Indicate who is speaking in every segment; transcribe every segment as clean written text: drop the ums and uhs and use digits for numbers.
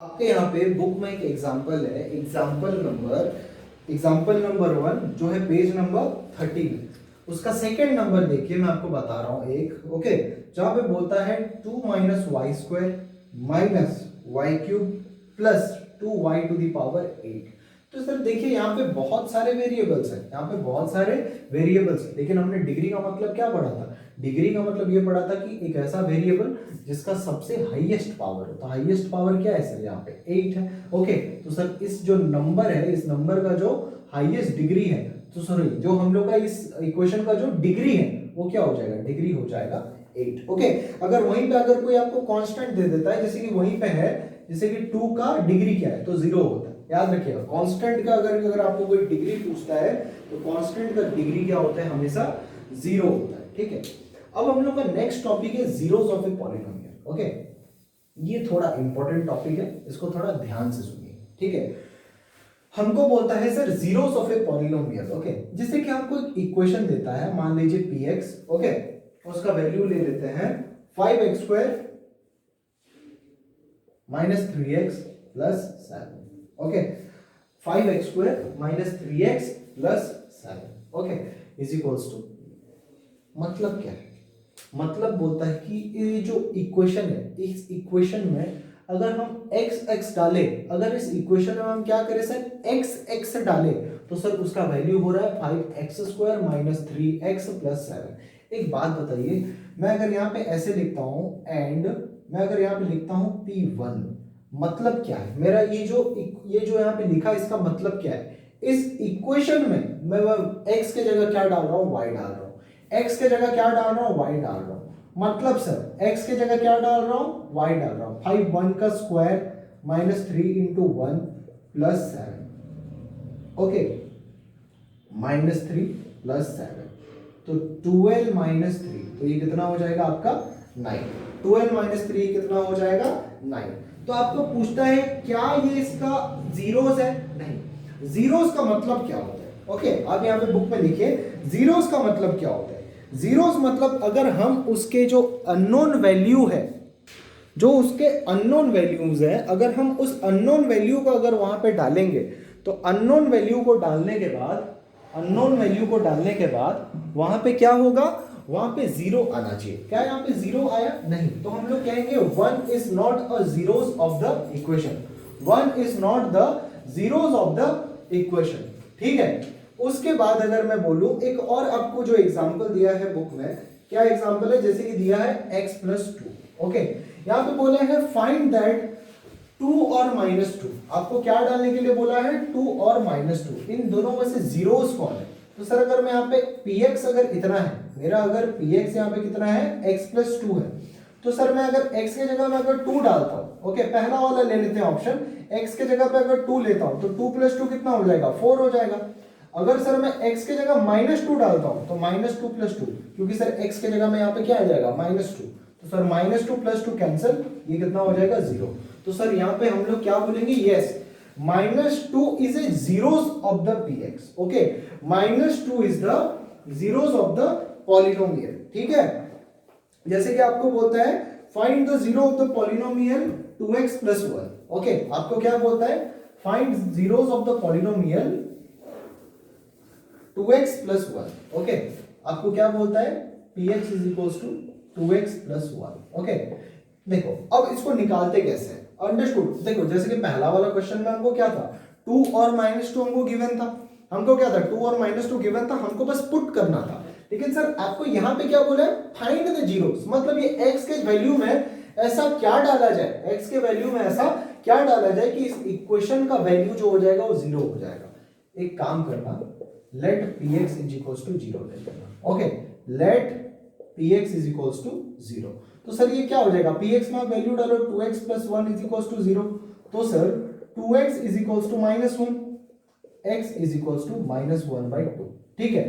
Speaker 1: आपके यहाँ पे बुक में एक एग्जाम्पल है, एग्जाम्पल नंबर 1 जो है पेज नंबर 13। उसका सेकेंड नंबर देखिए, मैं आपको बता रहा हूँ एक, ओके, जहां पे बोलता है 2 minus y square minus y cube plus 2y to the power 8। तो सर देखिए यहाँ पे बहुत सारे वेरिएबल्स हैं, यहाँ पे बहुत सारे वेरिएबल्स हैं, लेकिन हमने डिग्री का मतलब क्या पढ़ा था? डिग्री का मतलब ये पढ़ा था कि एक ऐसा वेरिएबल जिसका सबसे हाईएस्ट पावर हो। तो हाईएस्ट पावर क्या है सर? यहाँ पे 8 है। ओके, तो सर इस जो नंबर है, इस नंबर का जो हाईएस्ट डिग्री है, तो सॉरी जो हम लोग का इस इक्वेशन का जो डिग्री है वो क्या हो जाएगा? डिग्री हो जाएगा 8। ओके, अगर वहीं पे अगर कोई आपको कांस्टेंट दे देता है, जैसे कि वहीं पे है, जैसे कि 2 का डिग्री क्या है, तो 0 होता है। याद रखिएगा, कांस्टेंट का अगर आपको कोई डिग्री पूछता है तो कांस्टेंट का डिग्री क्या होता है? हमेशा 0 होता है। ठीक है, अब हम लोग का नेक्स्ट टॉपिक है zeros of a polynomial. Okay, ये थोड़ा इंपॉर्टेंट टॉपिक है, इसको थोड़ा ध्यान से सुनिए। ठीक है, हमको बोलता है sir zeros of a polynomial. Okay, जिससे कि हमको एक इक्वेशन देता है, मान लीजिए px। ओके, उसका वैल्यू ले लेते हैं 5x square minus 3x plus 7। Okay, 5x square minus 3x plus 7। Okay, is equals to, मतलब क्या है? मतलब बोलता है कि ये जो इक्वेशन है, इस इक्वेशन में अगर हम x x डालें, अगर इस इक्वेशन में हम क्या करें सर? x x डालें, तो सर उसका वैल्यू हो रहा है 5x square minus 3x plus 7। एक बात बताइए, मैं अगर यहाँ पे ऐसे लिखता हूं एंड मैं अगर यहाँ पे लिखता हूं p1, मतलब क्या है मेरा? ये जो यहाँ पे लिखा, इसका मतलब क्या है? इस इक्वेशन में मैं x के जगह क्या डाल रहा हूं? y डाल रहा हूं। x के जगह क्या डाल रहा हूं? y डाल रहा हूं। मतलब सर x के जगह क्या डाल रहा हूं? y डाल रहा हूं। 5 1 का square minus 3 into 1 plus 7। Okay, minus 3 plus 7, तो 12 माइनस 3, तो ये कितना हो जाएगा आपका? 9। 12 माइनस 3 कितना हो जाएगा? 9। तो आपको पूछता है क्या ये इसका जीरोस है? नहीं। जीरोस का मतलब क्या होता है? ओके, आप यहाँ पे बुक में लिखिए जीरोस का मतलब क्या होता है। जीरोस मतलब अगर हम उसके जो अननोन वैल्यू है, जो उसके अननोन वैल्यूज है, अगर हम उस अननोन वैल्यू को अगर वहां पे डालेंगे, तो अननोन वैल्यू को डालने के बाद, अननोन वैल्यू को डालने के बाद वहां पे क्या होगा? वहां पे जीरो आना चाहिए। क्या यहाँ पे जीरो आया? नहीं। तो हम लोग कहेंगे 1 is not a zeros of the equation. 1 is not the zeros of the equation. ठीक है, उसके बाद अगर मैं बोलूं एक और आपको जो एग्जांपल दिया है बुक में, क्या एग्जांपल है? जैसे कि दिया है x प्लस 2। ओके, यहां पे बोला है फाइंड दैट 2 और माइनस 2। आपको क्या डालने के लिए बोला है? 2 और माइनस 2, इन दोनों में से जीरोस कौन है? तो सर अगर मैं यहाँ पे px अगर इतना है मेरा, अगर px यहाँ पे कितना है? x प्लस 2 है, तो सर मैं अगर x के जगह में अगर 2 डालता हूं, ओके, पहला वाला ले लेते हैं ऑप्शन, x के जगह पे अगर 2 लेता हूं, तो 2 प्लस 2 कितना हो जाएगा? 4 हो जाएगा। अगर सर मैं x के जगह माइनस 2 डालता हूं, तो माइनस 2 प्लस 2, क्योंकि सर x के जगह में यहाँ पे क्या आ जाएगा? माइनस 2, तो सर माइनस 2 प्लस 2 कैंसिल, ये कितना हो जाएगा? 0। तो सर यहाँ पे हम लोग क्या बोलेंगे? Yes, minus 2 is a zeros of the px। Okay, minus 2 is the zeros of the polynomial. ठीक है, जैसे कि आपको बोलता है find the zero of the polynomial 2x plus 1। Okay, आपको क्या बोलता है? Find zeros of the polynomial 2x plus 1। Okay, आपको क्या बोलता है? px is equals to 2x plus 1। Okay, देखो अब इसको निकालते कैसे हैं? अंडरस्टूड। देखो जैसे कि पहला वाला क्वेश्चन में हमको क्या था? 2 और माइनस 2 हमको गिवन था। हमको क्या था? 2 और माइनस 2 गिवन था, हमको बस पुट करना था। लेकिन सर आपको यहाँ पे क्या बोला है? फाइंड द जीरोस, मतलब ये x के वैल्यू में ऐसा क्या डाला जाए, x के वैल्यू में ऐसा क्या डाला जाए कि इस इक्वेशन का वैल्यू जो हो जाएगा वो 0 हो जाएगा। एक काम करना, let px is equals to 0 ले लेना। Okay, let px is equals to 0। तो सर ये क्या हो जाएगा? px में वैल्यू डालो 2x plus 1 is equals to 0। तो sir 2x is equals to minus 1, x is equals to minus 1 by 2। ठीक है,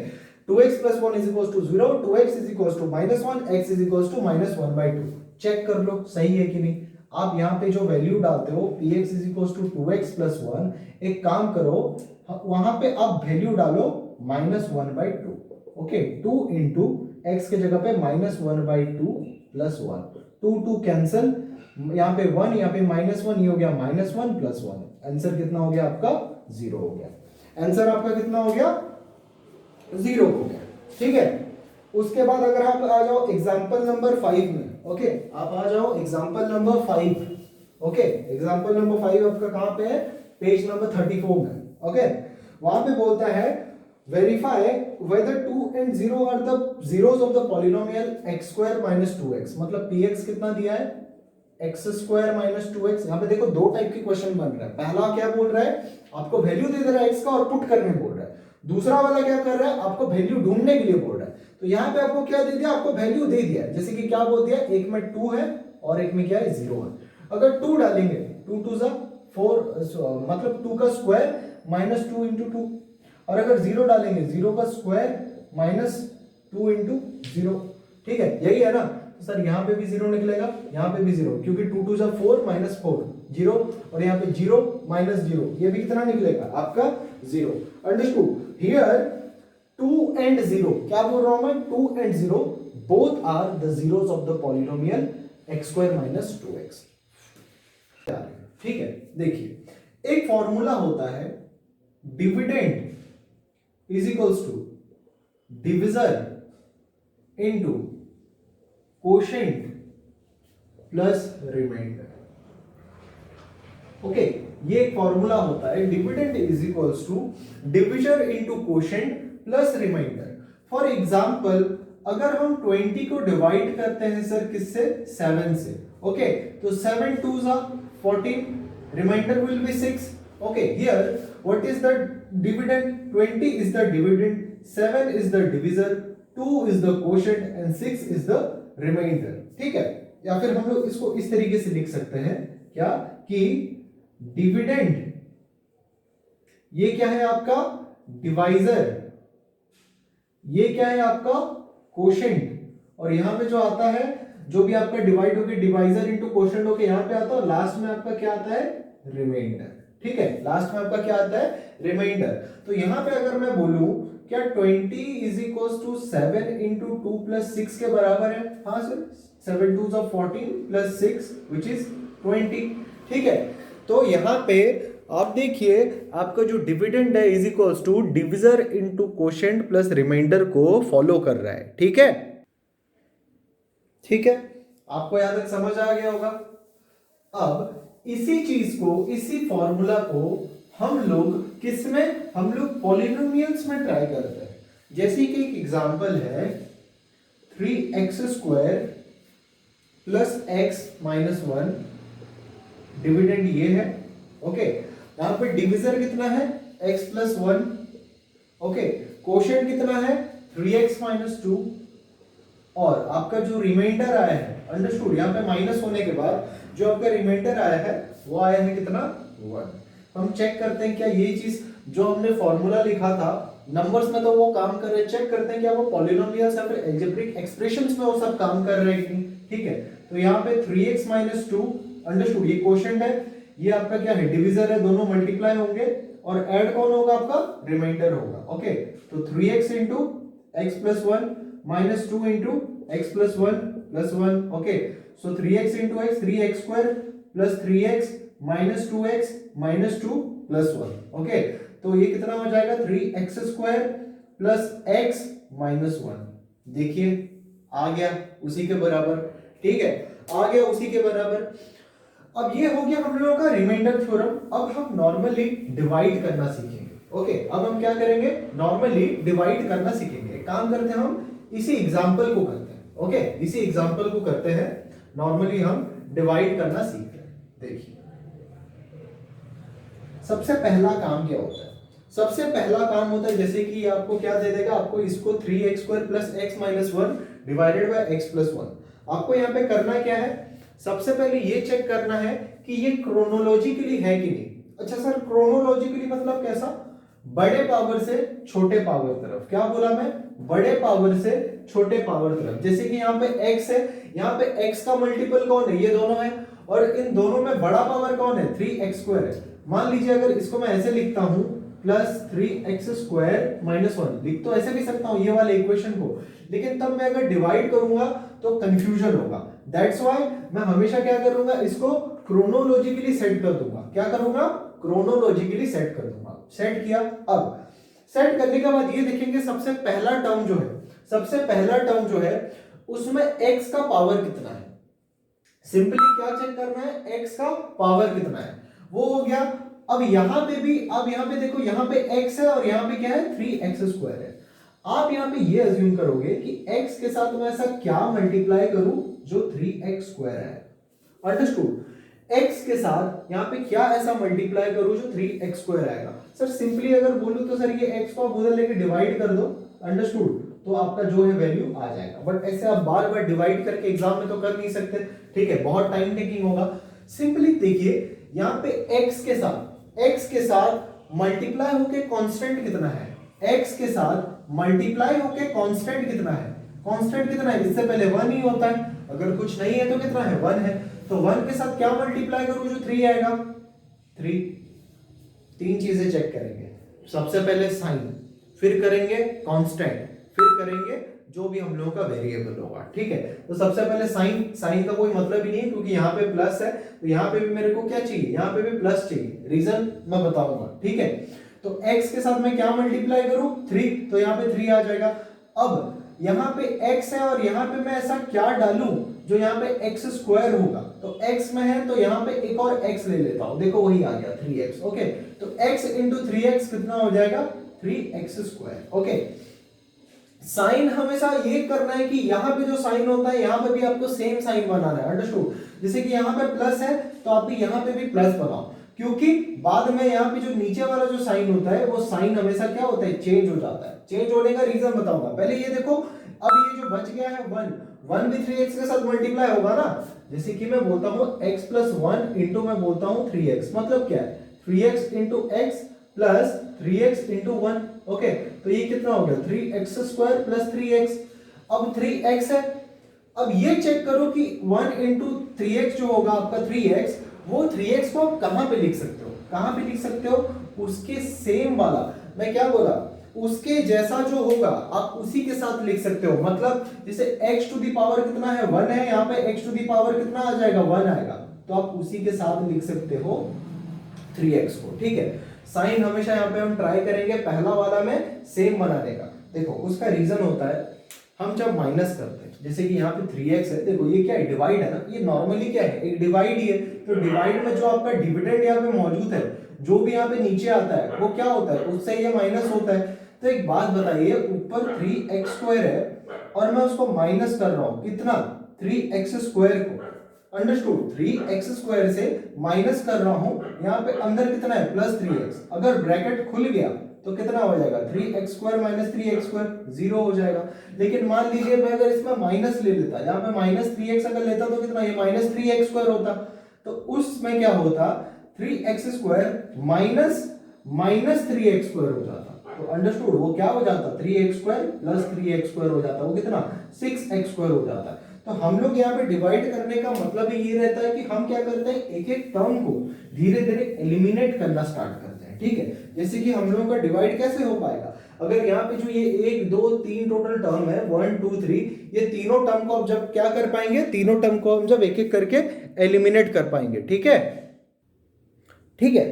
Speaker 1: 2x plus 1 is equals to 0, 2x is equals to minus 1, x is equals to minus 1 by 2। Check कर लो सही है कि नहीं। आप यहाँ पे जो वैल्यू डालते हो px is equals to 2x plus 1, एक काम करो वहां पे आप वैल्यू डालो minus 1 by 2। Okay, 2 into x के जगह पे माइनस 1 बाई 2 प्लस 1, 2 2 कैंसिल, यहाँ पे 1, यहाँ पे -1, ये हो गया -1 + 1। आंसर कितना हो गया आपका 0 हो गया। आंसर आपका कितना हो गया 0 हो गया। ठीक है, उसके बाद अगर आप आ जाओ एग्जांपल नंबर 5 में। ओके, आप आ जाओ example number 5। Okay, example number 5 आपका कहां पे है, पेज नंबर 34 में। ओके, वहां पे बोलता है verify whether 2 and 0 are the zeros of the polynomial x² - 2x। मतलब px कितना दिया है, x² - 2x। यहाँ पे देखो दो टाइप के क्वेश्चन बन रहा है। पहला क्या बोल रहा है, आपको वैल्यू दे दे रहा है x का और पुट करने बोल रहा है। दूसरा वाला क्या कर रहा है, आपको वैल्यू ढूंढने के लिए बोल रहा है। तो यहाँ पे आपको क्या दे दिया, आपको वैल्यू दे दिया, जैसे कि क्या बोल दिया, एक में 2 है और एक में क्या है 0 है। अगर 2 डालेंगे 2 2 जा 4, मतलब 2 का स्क्वायर -2 × 2। और अगर 0 डालेंगे 0 का स्क्वायर -2 × 0। ठीक है, यही है ना। तो सर यहाँ पे भी 0 निकलेगा, यहाँ पे भी 0, क्योंकि 2 2 जा 4 -4 0, और यहाँ पे 0 -0, ये भी कितना निकलेगा आपका 0। अंडरस्टूड। हियर 2 and 0, क्या बोल रहा हूं मैं, 2 and 0 both are the zeros of the polynomial x² - 2x। ठीक है, देखिए एक फॉर्मूला होता है, dividend is equals to divisor into quotient plus remainder. Okay, ये एक फॉर्मूला होता है, dividend is equals to divisor into quotient plus remainder. For example अगर हम 20 को डिवाइड करते हैं सर किससे, 7 से। ओके, तो 7 2 जा 14, remainder will be 6। Okay, here what is the dividend, 20 is the dividend, 7 is the divisor, 2 is the quotient and 6 is the remainder. ठीक है, या फिर हम लोग इसको इस तरीके से लिख सकते हैं, क्या कि डिविडेंड ये क्या है आपका डिवाइजर, ये क्या है आपका कोशेंट, और यहां पे जो आता है, जो भी आपका डिवाइड होके डिवाइजर इनटू कोशेंट होके यहां पे आता है, लास्ट में आपका क्या आता है, रिमाइंडर। ठीक है, लास्ट में आपका क्या आता है, रिमाइंडर। तो यहां पे अगर मैं बोलूं क्या 20 इज इक्वल्स टू 7 × 2 + 6 के बराबर है, हाँ सर, 7 2 जा 14 + 6 विच इज 20। ठीक है, तो यहां पे आप देखिए आपका जो डिविडेंड है is equals to divisor into quotient plus remainder को फॉलो कर रहा है। ठीक है, ठीक है, आपको यहां तक समझ आ गया होगा। अब इसी चीज को, इसी फॉर्मूला को हम लोग किस में, हम लोग पॉलिनोमियल्स में ट्राई करते हैं। जैसे कि एक एग्जांपल है 3x² + x - 1, डिविडेंड ये है। ओके, यहां पे डिविजर कितना है, x + 1। ओके, कोशेंट कितना है 3x - 2, और आपका जो रिमाइंडर आया है, अंडरस्टूड, यहाँ पे माइनस होने के बाद जो आपका रिमाइंडर आया है वो आया है कितना, 1। हम चेक करते हैं क्या ये चीज जो हमने फॉर्मूला लिखा था नंबर्स में तो वो काम कर रहे हैं, चेक करते हैं क्या वो पॉलिनोमियल्स या फिर अलजेब्रिक एक्सप्रेशंस में वो सब काम कर रहे हैं कि नहीं। ठीक है, तो यहाँ पे 3x - 2, अंडरस्टूड, ये कोशेंट है, ये आपका क्या है, डिविजर है, दोनों मल्टीप्लाई होंगे, और ऐड कौन होगा आपका, रिमाइंडर होगा। ओके, तो 3x × x + 1 - 2 × x + 1 + 1। Okay, so 3x × x, 3x² + 3x - 2x - 2 + 1। Okay, तो ये कितना हो जाएगा, 3x² + x - 1। देखिए आ गया उसी के बराबर। ठीक है, आ गया उसी के बराबर। अब ये हो गया हम लोगों का रिमाइंडर थ्योरम। अब हम नॉर्मली डिवाइड करना सीखेंगे। ओके, अब हम क्या करेंगे, नॉर्मली डिवाइड करना सीखेंगे। काम करते हैं हम इसी एग्जांपल को करते हैं। ओके, इसी एग्जांपल को करते हैं, नॉर्मली हम डिवाइड करना सीखते हैं। देखिए सबसे पहला काम क्या होता है, सबसे पहला काम होता है जैसे कि आपको क्या दे देगा, आपको इसको 3x² + x - 1 divided by x + 1। आपको यहाँ पे करना क्या है, सबसे पहले ये चेक करना है कि ये क्रोनोलॉजिकली है कि नहीं। अच्छा सर, क्रोनोलॉजिकली मतलब कैसा, बड़े पावर से छोटे पावर तरफ। क्या बोला मैं, बड़े पावर से छोटे पावर तरफ। जैसे कि यहाँ पे x है, यहाँ पे x का मल्टीपल कौन है, ये दोनों है, और इन दोनों में बड़ा पावर कौन है, 3x² है। मान लीजिए अगर इसको मैं ऐसे लिखता हूं +3x² - 1, लिख तो ऐसे भी सकता हूं ये वाले इक्वेशन को, लेकिन तब मैं अगर डिवाइड करूंगा तो कंफ्यूजन होगा। दैट्स व्हाई मैं हमेशा क्या करूंगा, इसको क्रोनोलॉजिकली सेट कर दूंगा। क्या करूंगा, क्रोनोलॉजिकली सेट कर दूंगा। सेट किया। अब सेट करने के बाद ये देखेंगे सबसे पहला टर्म जो है, सबसे पहला टर्म जो है उसमें x का पावर कितना है। सिंपली क्या चेक करना है, x का पावर कितना है, वो हो गया। अब यहां पे भी, अब यहां पे देखो, यहां पे x है और यहां पे क्या है 3x² है। आप यहां पे ये अज्यूम करोगे कि x के साथ मैं ऐसा क्या मल्टीप्लाई करूं जो 3x² है। अंडरस्टूड। x के साथ यहां पे क्या ऐसा मल्टीप्लाई करूं जो 3x² आएगा। सर सिंपली अगर बोलूं तो सर ये x को आप उधर लेके डिवाइड कर दो। अंडरस्टूड। तो आपका जो है वैल्यू आ जाएगा। बट ऐसे आप बार बार डिवाइड करके एग्जाम में तो कर नहीं सकते, ठीक है, बहुत टाइम टेकिंग होगा। सिंपली देखिए यहां पे x के साथ मल्टीप्लाई होके कांस्टेंट कितना है, x के साथ मल्टीप्लाई होके कांस्टेंट कितना है, कांस्टेंट कितना है, इससे पहले 1 ही होता है, अगर कुछ नहीं है तो कितना है 1 है। तो 1 के साथ क्या मल्टीप्लाई करूं जो 3 आएगा, 3। तीन चीजें चेक करेंगे, सबसे पहले साइन, फिर करेंगे कांस्टेंट, फिर करेंगे जो भी हम लोगों का वेरिएबल होगा, ठीक है। तो सबसे पहले साइन, साइन का कोई मतलब ही नहीं है क्योंकि यहाँ पे प्लस है, तो यहाँ पे भी मेरे को क्या चाहिए, यहाँ पे भी प्लस चाहिए, रीजन मैं बताऊंगा, ठीक है। तो x के साथ मैं क्या मल्टीप्लाई करूं 3, तो यहाँ पे 3 आ जाएगा। अब यहाँ पे x है और यहाँ पे मैं ऐसा क्या डालूं जो यहाँ पे x² होगा, तो x में है तो यहाँ पे एक और x ले लेता हूं, देखो वही आ गया 3x। ओके, तो x इंटू 3x कितना हो जाएगा 3x²। ओके, साइन हमेशा ये करना है कि यहाँ पे जो साइन होता है यहाँ पे भी आपको सेम साइन बनाना है। अंडरस्टूड। जैसे कि यहाँ पे प्लस है तो आप भी यहाँ पे भी प्लस बनाओ, क्योंकि बाद में यहाँ पे जो नीचे वाला जो साइन होता है वो साइन हमेशा क्या होता है, चेंज हो जाता है। चेंज होने का रीजन बताऊंगा, पहले ये देखो। अब ये जो बच गया है 1 भी 3x के साथ मल्टीप्लाई होगा ना। जैसे कि मैं बोलता हूँ x + 1 इंटू मैं बोलता हूँ 3x, मतलब क्या है 3x into x plus 3x into 1। Okay, तो ये कितना हो गया 3x² प्लस 3x। अब 3x है, अब ये चेक करो कि 1 इंटू 3x जो होगा आपका 3x, वो 3x को आप कहां पे लिख सकते हो, कहां पे लिख सकते हो, उसके सेम वाला, मैं क्या बोला, उसके जैसा जो होगा आप उसी के साथ लिख सकते हो। मतलब जैसे x टू दी पावर कितना है 1 है, यहाँ पे x टू दी पावर कितना आ जाएगा 1 आएगा, तो आप उसी के साथ लिख सकते हो 3x को, ठीक है। साइन हमेशा यहाँ पे हम ट्राई करेंगे पहला वाला में सेम बनाने का। देखो उसका रीजन होता है, हम जब माइनस करते हैं, जैसे कि यहाँ पे 3x है, देखो ये क्या है, डिवाइड है ना, ये नॉर्मली क्या है, एक डिवाइड ही है। तो डिवाइड में जो आपका डिविडेंड यहाँ पे मौजूद है, जो भी यहाँ पे नीचे आता है वो क्या होता है, उससे ये माइनस होता है। तो एक बात बताइए, ऊपर 3x² है और मैं उसको माइनस कर रहा हूँ कितना, 3x² को। अंडरस्टूड। 3x² से माइनस कर रहा हूं, यहाँ पे अंदर कितना है प्लस 3x, अगर ब्रैकेट खुल गया तो कितना हो जाएगा 3x² माइनस 3x², 0 हो जाएगा। लेकिन मान लीजिए मैं अगर इसमें माइनस ले लेता, यहाँ पे माइनस 3x अगर लेता तो कितना, ये माइनस 3x² होता, तो उसमें क्या होता 3x² माइनस 3x² हो जाता। तो अंडरस्टूड, वो क्या हो जाता 3x² प्लस 3x² हो जाता, वो कितना 6x² हो जाता। तो हम लोग यहाँ पे डिवाइड करने का मतलब ही ये रहता है कि हम क्या करते हैं, एक एक टर्म को धीरे धीरे एलिमिनेट करना स्टार्ट करते हैं, ठीक है। जैसे कि हम लोगों का डिवाइड कैसे हो पाएगा, अगर यहाँ पे जो ये 1 2 3 टोटल टर्म है 1 2 3, ये तीनों टर्म को अब जब क्या कर पाएंगे, तीनों टर्म को हम जब एक एक करके एलिमिनेट कर पाएंगे, ठीक है, ठीक है।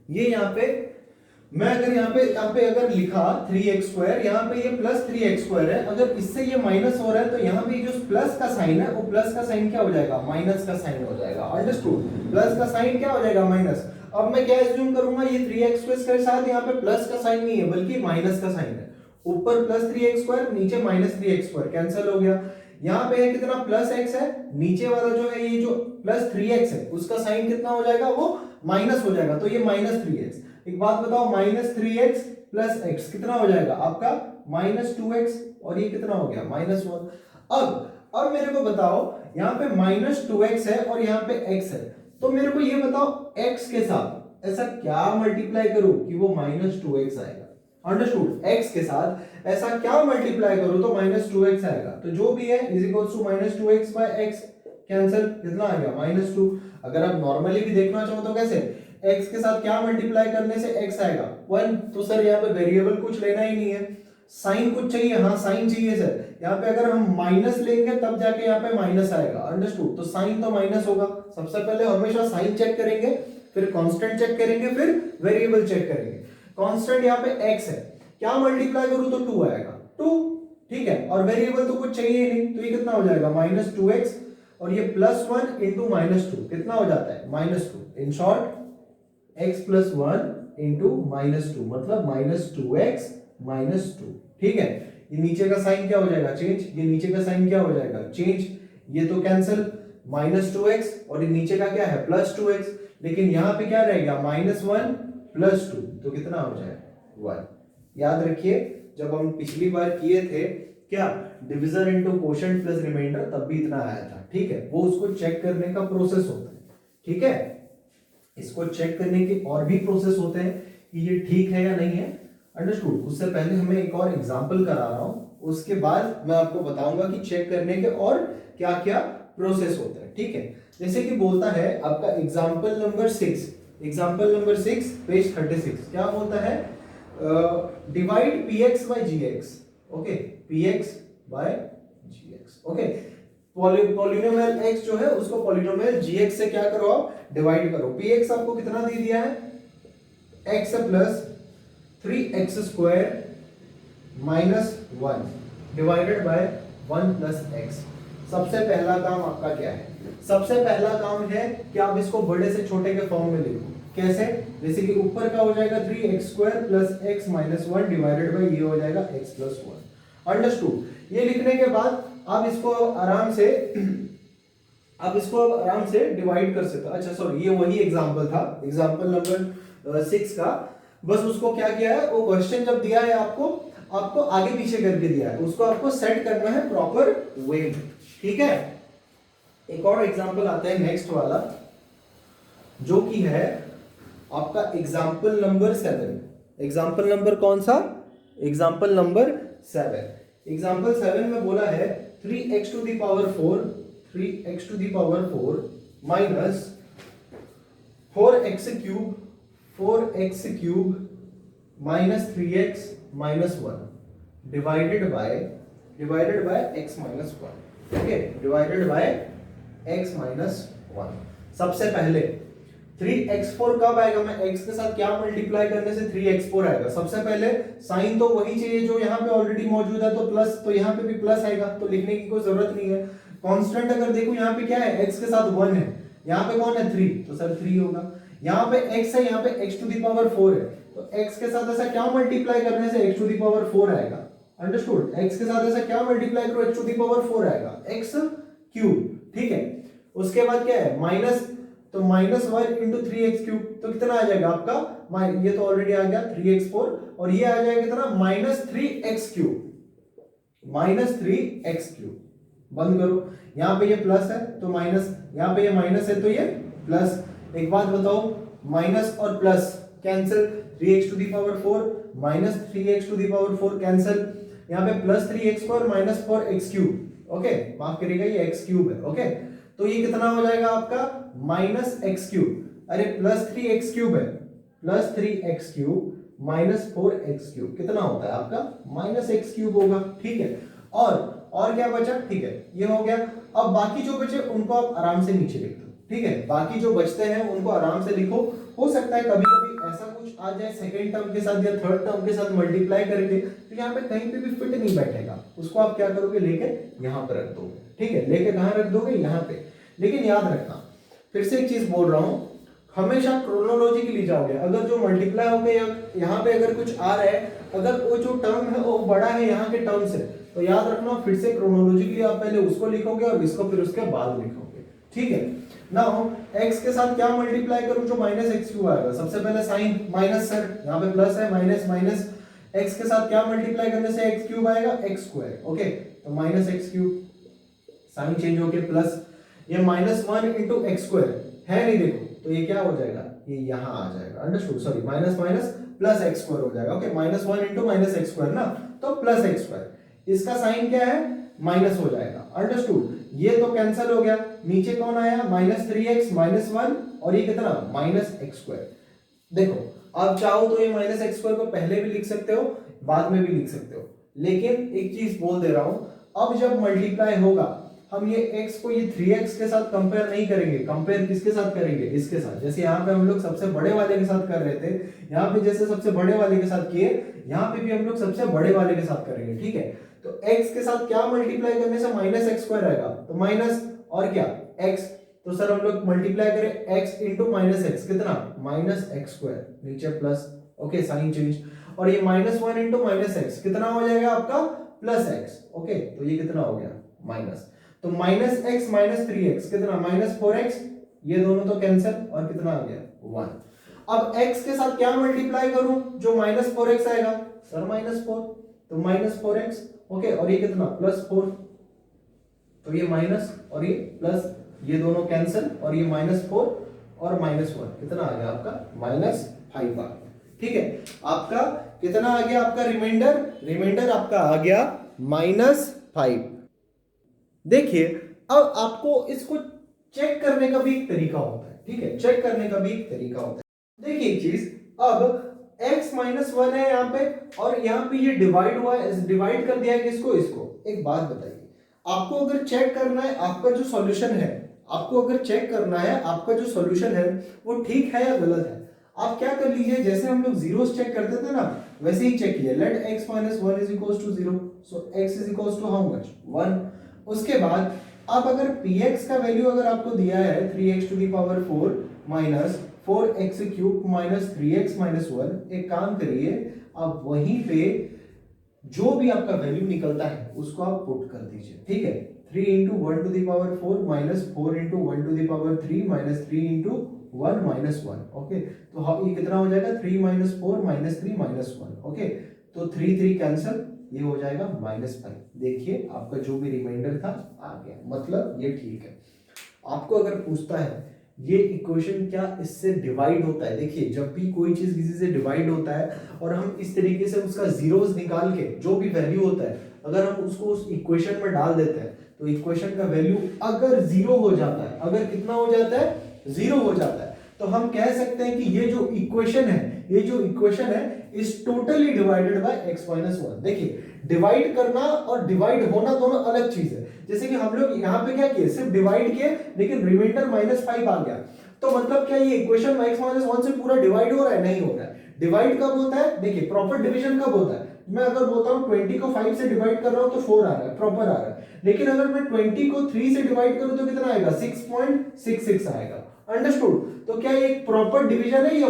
Speaker 1: ये यहाँ पे मैं अगर यहाँ पे अगर लिखा 3x², यहाँ पे ये प्लस 3x² है, अगर इससे ये माइनस हो रहा है तो यहाँ पे जो प्लस का साइन है वो प्लस का साइन क्या हो जाएगा, माइनस का साइन हो जाएगा। अंडरस्टूड। प्लस का साइन क्या हो जाएगा, माइनस। अब मैं क्या एज्यूम करूंगा, ये 3x² के साथ यहाँ पे प्लस का साइन नहीं है बल्कि माइनस का साइन है। ऊपर प्लस 3x², नीचे माइनस 3x², कैंसिल हो गया। यहाँ पे है कितना प्लस x है, नीचे वाला जो है ये जो प्लस 3x है उसका साइन कितना हो जाएगा, वो माइनस हो जाएगा, तो ये माइनस 3x। एक बात बताओ, माइनस 3x प्लस x कितना हो जाएगा आपका माइनस 2x, और ये कितना हो गया माइनस 1। अब मेरे को बताओ, यहाँ पे माइनस 2x है और यहाँ पे x है, तो मेरे को ये बताओ x के साथ ऐसा क्या मल्टीप्लाई करूं कि वो माइनस 2x आएगा। अंडरस्टूड। x के साथ ऐसा क्या मल्टीप्लाई करूं तो माइनस 2x आएगा, तो जो भी है is equals to minus 2x by x, cancel, कितना आ गया माइनस 2। अगर आप नॉर्मली भी देखना चाहो तो कैसे, x के साथ क्या मल्टीप्लाई करने से x आएगा 1, तो सर यहाँ पे वेरिएबल कुछ लेना ही नहीं है, साइन कुछ चाहिए, हाँ साइन चाहिए सर। यहाँ पे अगर हम माइनस लेंगे तब जाके यहाँ पे माइनस आएगा, अंडरस्टूड। तो साइन तो माइनस होगा। सबसे पहले हमेशा साइन चेक करेंगे, फिर कांस्टेंट चेक करेंगे, फिर वेरिएबल चेक करेंगे। कांस्टेंट यहाँ पे x है, क्या मल्टीप्लाई करूं तो 2 आएगा, 2, ठीक है। और वेरिएबल तो कुछ चाहिए ही नहीं, तो ये कितना हो जाएगा -2x, और ये +1 इंटू -2 कितना हो जाता है -2। इन शॉर्ट x + 1 इंटू -2 मतलब -2x -2, ठीक है। ये नीचे का साइन क्या हो जाएगा चेंज, ये नीचे का साइन क्या हो जाएगा चेंज, ये तो कैंसिल -2x, और ये नीचे का क्या है +2x, लेकिन यहां पे क्या रहेगा -1 + 2, तो कितना हो जाएगा 1। याद रखिए जब हम पिछली बार किए थे क्या division into quotient plus remainder, तब भी इतना आया था, ठीक है। वो उसको चेक करने का प्रोसेस होता है, ठीक है। इसको चेक करने के और भी प्रोसेस होते हैं कि ये ठीक है या नहीं है, अंडरस्टूड। उससे पहले हमें एक और एग्जांपल करा रहा हूं, उसके बाद मैं आपको बताऊंगा कि चेक करने के और क्या क्या प्रोसेस होते हैं, ठीक है। जैसे कि बोलता है आपका एग्जांपल नंबर 6 पेज 36, क्या बोलता है divide px by gx, okay, px by gx, okay. Polynomial x जो है उसको पॉलिनोमियल gx से क्या करो आप डिवाइड करो। px आपको कितना दे दिया है x plus 3x² minus 1 divided bye 1 plus x। सबसे पहला काम आपका क्या है, सबसे पहला काम है कि आप इसको बड़े से छोटे के फॉर्म में लिखो। कैसे, जैसे कि ऊपर का हो जाएगा 3x² plus x minus 1 divided bye ये हो जाएगा x प्लस 1, अंडरस्टूड। ये लिखने के बाद आप इसको आराम से डिवाइड कर सकते हो। अच्छा सॉरी, ये वही एग्जांपल था, एग्जांपल नंबर 6 का। बस उसको क्या किया है, वो क्वेश्चन जब दिया है आपको आगे पीछे करके दिया है, उसको आपको सेट करना है प्रॉपर वे में, ठीक है। एक और एग्जांपल आता है नेक्स्ट वाला, जो कि है आपका एग्जांपल नंबर 7। एग्जांपल नंबर कौन सा, एग्जांपल नंबर 7। एग्जांपल 7 में बोला है 3x to the power 4 minus 4x cube minus 3x minus 1 divided by x minus 1, okay, divided by x minus 1। सबसे पहले 3x4 कब आएगा, मैं x के साथ क्या मल्टीप्लाई करने से 3x4 आएगा। सबसे पहले साइन तो वही चाहिए जो यहाँ पे ऑलरेडी मौजूद है, तो प्लस, तो यहाँ पे भी प्लस आएगा, तो लिखने की कोई जरूरत नहीं है। कांस्टेंट अगर देखो यहाँ पे क्या है, x के साथ 1 है, यहाँ पे कौन है 3, तो सर 3 होगा। यहाँ पे x है, यहाँ पे x टू द पावर 4 है, तो x के साथ ऐसा क्या मल्टीप्लाई करने से x टू द पावर 4 आएगा, अंडरस्टूड। x के साथ ऐसा क्या मल्टीप्लाई करो x टू द पावर 4 आएगा, x क्यूब, ठीक है। उसके बाद क्या है माइनस, तो -1 इंटू 3x क्यूब, तो कितना आ जाएगा आपका, ये तो ऑलरेडी आ गया 3x4, और ये आ जाएगा कितना -3x क्यूब, बंद करो। यहाँ पे ये प्लस है तो माइनस, यहाँ पे ये माइनस है तो ये प्लस। एक बात बताओ, माइनस और plus cancel, 3x to the power 4 minus 3x to the power 4 cancel, यहाँ पे plus 3x² minus 4x cube, okay, माफ करिएगा ये x क्यूब है, ओके। तो ये कितना हो जाएगा आपका -x क्यूब, अरे प्लस 3x क्यूब है, plus 3x cube minus 4x cube कितना होता है आपका -x क्यूब होगा, ठीक है। और क्या बचा, ठीक है, ये हो गया। अब बाकी जो बचे उनको आप आराम से नीचे लिख दो, ठीक है। बाकी जो बचते हैं उनको आराम से लिखो। हो सकता है कभी कभी ऐसा कुछ आ जाए सेकंड टर्म के साथ या थर्ड टर्म के साथ मल्टीप्लाई करके, तो यहाँ पे कहीं पे भी फिट नहीं बैठेगा, उसको आप क्या करोगे, लेके यहाँ पे रख दोगे, ठीक है। लेके कहाँ रख दोगे, यहाँ पे। लेकिन याद रखना, फिर से एक चीज बोल रहा हूँ, हमेशा क्रोनोलॉजिकली जाओगे। अगर जो मल्टीप्लाई हो गया यहाँ पे अगर कुछ आ रहा है, अगर वो जो टर्म है वो बड़ा है यहाँ के टर्म से, तो याद रखना फिर से क्रोनोलॉजिकली आप पहले उसको लिखोगे और इसको फिर उसके बाद लिखोगे, ठीक है। नाउ x के साथ क्या मल्टीप्लाई करूं जो -x क्यूब आएगा, सबसे पहले साइन माइनस, सर यहाँ पे प्लस है, माइनस माइनस, x के साथ क्या मल्टीप्लाई करने से x क्यूब आएगा, x², ओके, तो -x क्यूब, साइन चेंज होके प्लस, ये -1 इंटू x² है नहीं, देखो तो ये क्या हो जाएगा, ये यहाँ आ जाएगा, understood, sorry minus minus plus x² हो जाएगा, ओके, -1 इंटू -x² ना, तो प्लस x², इसका साइन क्या है, माइनस हो जाएगा, अंडरस्टूड। ये तो कैंसिल हो गया, नीचे कौन आया -3x -1, और ये कितना -x²। देखो आप चाहो तो ये -x² को पहले भी लिख सकते हो, बाद में भी लिख सकते हो, लेकिन एक चीज बोल दे रहा हूं, अब जब मल्टीप्लाई होगा हम ये x को ये 3x के साथ कंपेयर नहीं करेंगे, कंपेयर किसके साथ करेंगे, इसके साथ। जैसे यहाँ पे हम लोग सबसे बड़े वाले के साथ कर रहे थे, यहाँ पे जैसे सबसे बड़े वाले के साथ किए, यहाँ पे भी हम लोग सबसे बड़े वाले के साथ करेंगे, ठीक है। तो x के साथ क्या मल्टीप्लाई करने से माइनस एक्स स्क्वायर आएगा, तो माइनस और क्या x, तो सर हम लोग मल्टीप्लाई करें x इंटू माइनस एक्स, कितना माइनस एक्स स्क्वायर, नीचे प्लस, ओके साइन चेंज, और ये minus one into minus x कितना हो जाएगा आपका प्लस एक्स, ओके। तो ये कितना हो गया माइनस, तो माइनस एक्स माइनस 3x कितना माइनस 4x, ये दोनों तो कैंसिल और कितना आ गया 1। अब x के साथ क्या मल्टीप्लाई करूं जो माइनस 4x आएगा, सर माइनस 4, तो माइनस 4x, ओके, और ये कितना प्लस 4, तो ये माइनस और ये प्लस, ये दोनों कैंसिल और ये माइनस 4 और माइनस 1 कितना आ गया आपका माइनस 5 आ गया, ठीक है। आपका कितना आ गया आपका रिमाइंडर आपका आ गया -5। देखिए अब आपको इसको चेक करने का भी एक तरीका होता है, ठीक है, चेक करने का भी एक तरीका होता है। देखिए एक चीज, अब x -1 है यहाँ पे और यहाँ पे ये डिवाइड हुआ है, डिवाइड कर दिया है किसको, इसको। एक बात बताइए, आपको अगर चेक करना है आपका जो सॉल्यूशन है, आपको अगर चेक करना है आपका जो सॉल्यूशन है वो ठीक है या गलत है, आप क्या कर लीजिए, जैसे हम लोग जीरोस चेक करते थे ना वैसे ही चेक कीजिए। Let x - 1 is equals to 0, so x is equals to how much 1। उसके बाद आप अगर px का वैल्यू अगर आपको दिया है 3x to the power 4 minus 4x cube minus 3x minus 1, एक काम करिए आप वहीं पे जो भी आपका वैल्यू निकलता है उसको आप पुट कर दीजिए, ठीक है। 3 into 1 to the power 4 minus 4 into 1 to the power 3 minus 3 into 1 minus 1, okay. तो ये कितना हो जाएगा 3 माइनस 4 माइनस 3 माइनस 1, ओके। तो 3 3 कैंसिल, ये हो जाएगा -5। देखिए आपका जो भी रिमाइंडर था आ गया, मतलब ये ठीक है। आपको अगर पूछता है ये इक्वेशन क्या इससे डिवाइड होता है, देखिए जब भी कोई चीज किसी से डिवाइड होता है और हम इस तरीके से उसका जीरोस निकाल के जो भी वैल्यू होता है अगर हम उसको उस इक्वेशन में डाल देते हैं तो इक्वेशन का वैल्यू अगर जीरो हो जाता है, अगर कितना हो जाता है जीरो हो जाता है, तो हम कह सकते हैं कि ये जो इक्वेशन है, ये जो इक्वेशन है is totally divided by x - 1। देखिए डिवाइड करना और डिवाइड होना दोनों अलग चीज है। जैसे कि हम लोग यहाँ पे क्या किए, सिर्फ डिवाइड किए लेकिन रिमाइंडर -5 आ गया, तो मतलब क्या ये इक्वेशन x - 1 से पूरा डिवाइड हो रहा है, नहीं हो रहा है। डिवाइड कब होता है, देखिए प्रॉपर डिवीजन कब होता है, मैं अगर बोलता हूँ 20 को 5 से डिवाइड कर रहा हूँ तो 4 आ रहा है, प्रॉपर आ रहा है। लेकिन अगर मैं 20 को 3 से डिवाइड करूँ तो कितना आएगा 6.66 आएगा, अंडरस्टूड। तो क्या ये एक प्रॉपर डिवीजन है, ये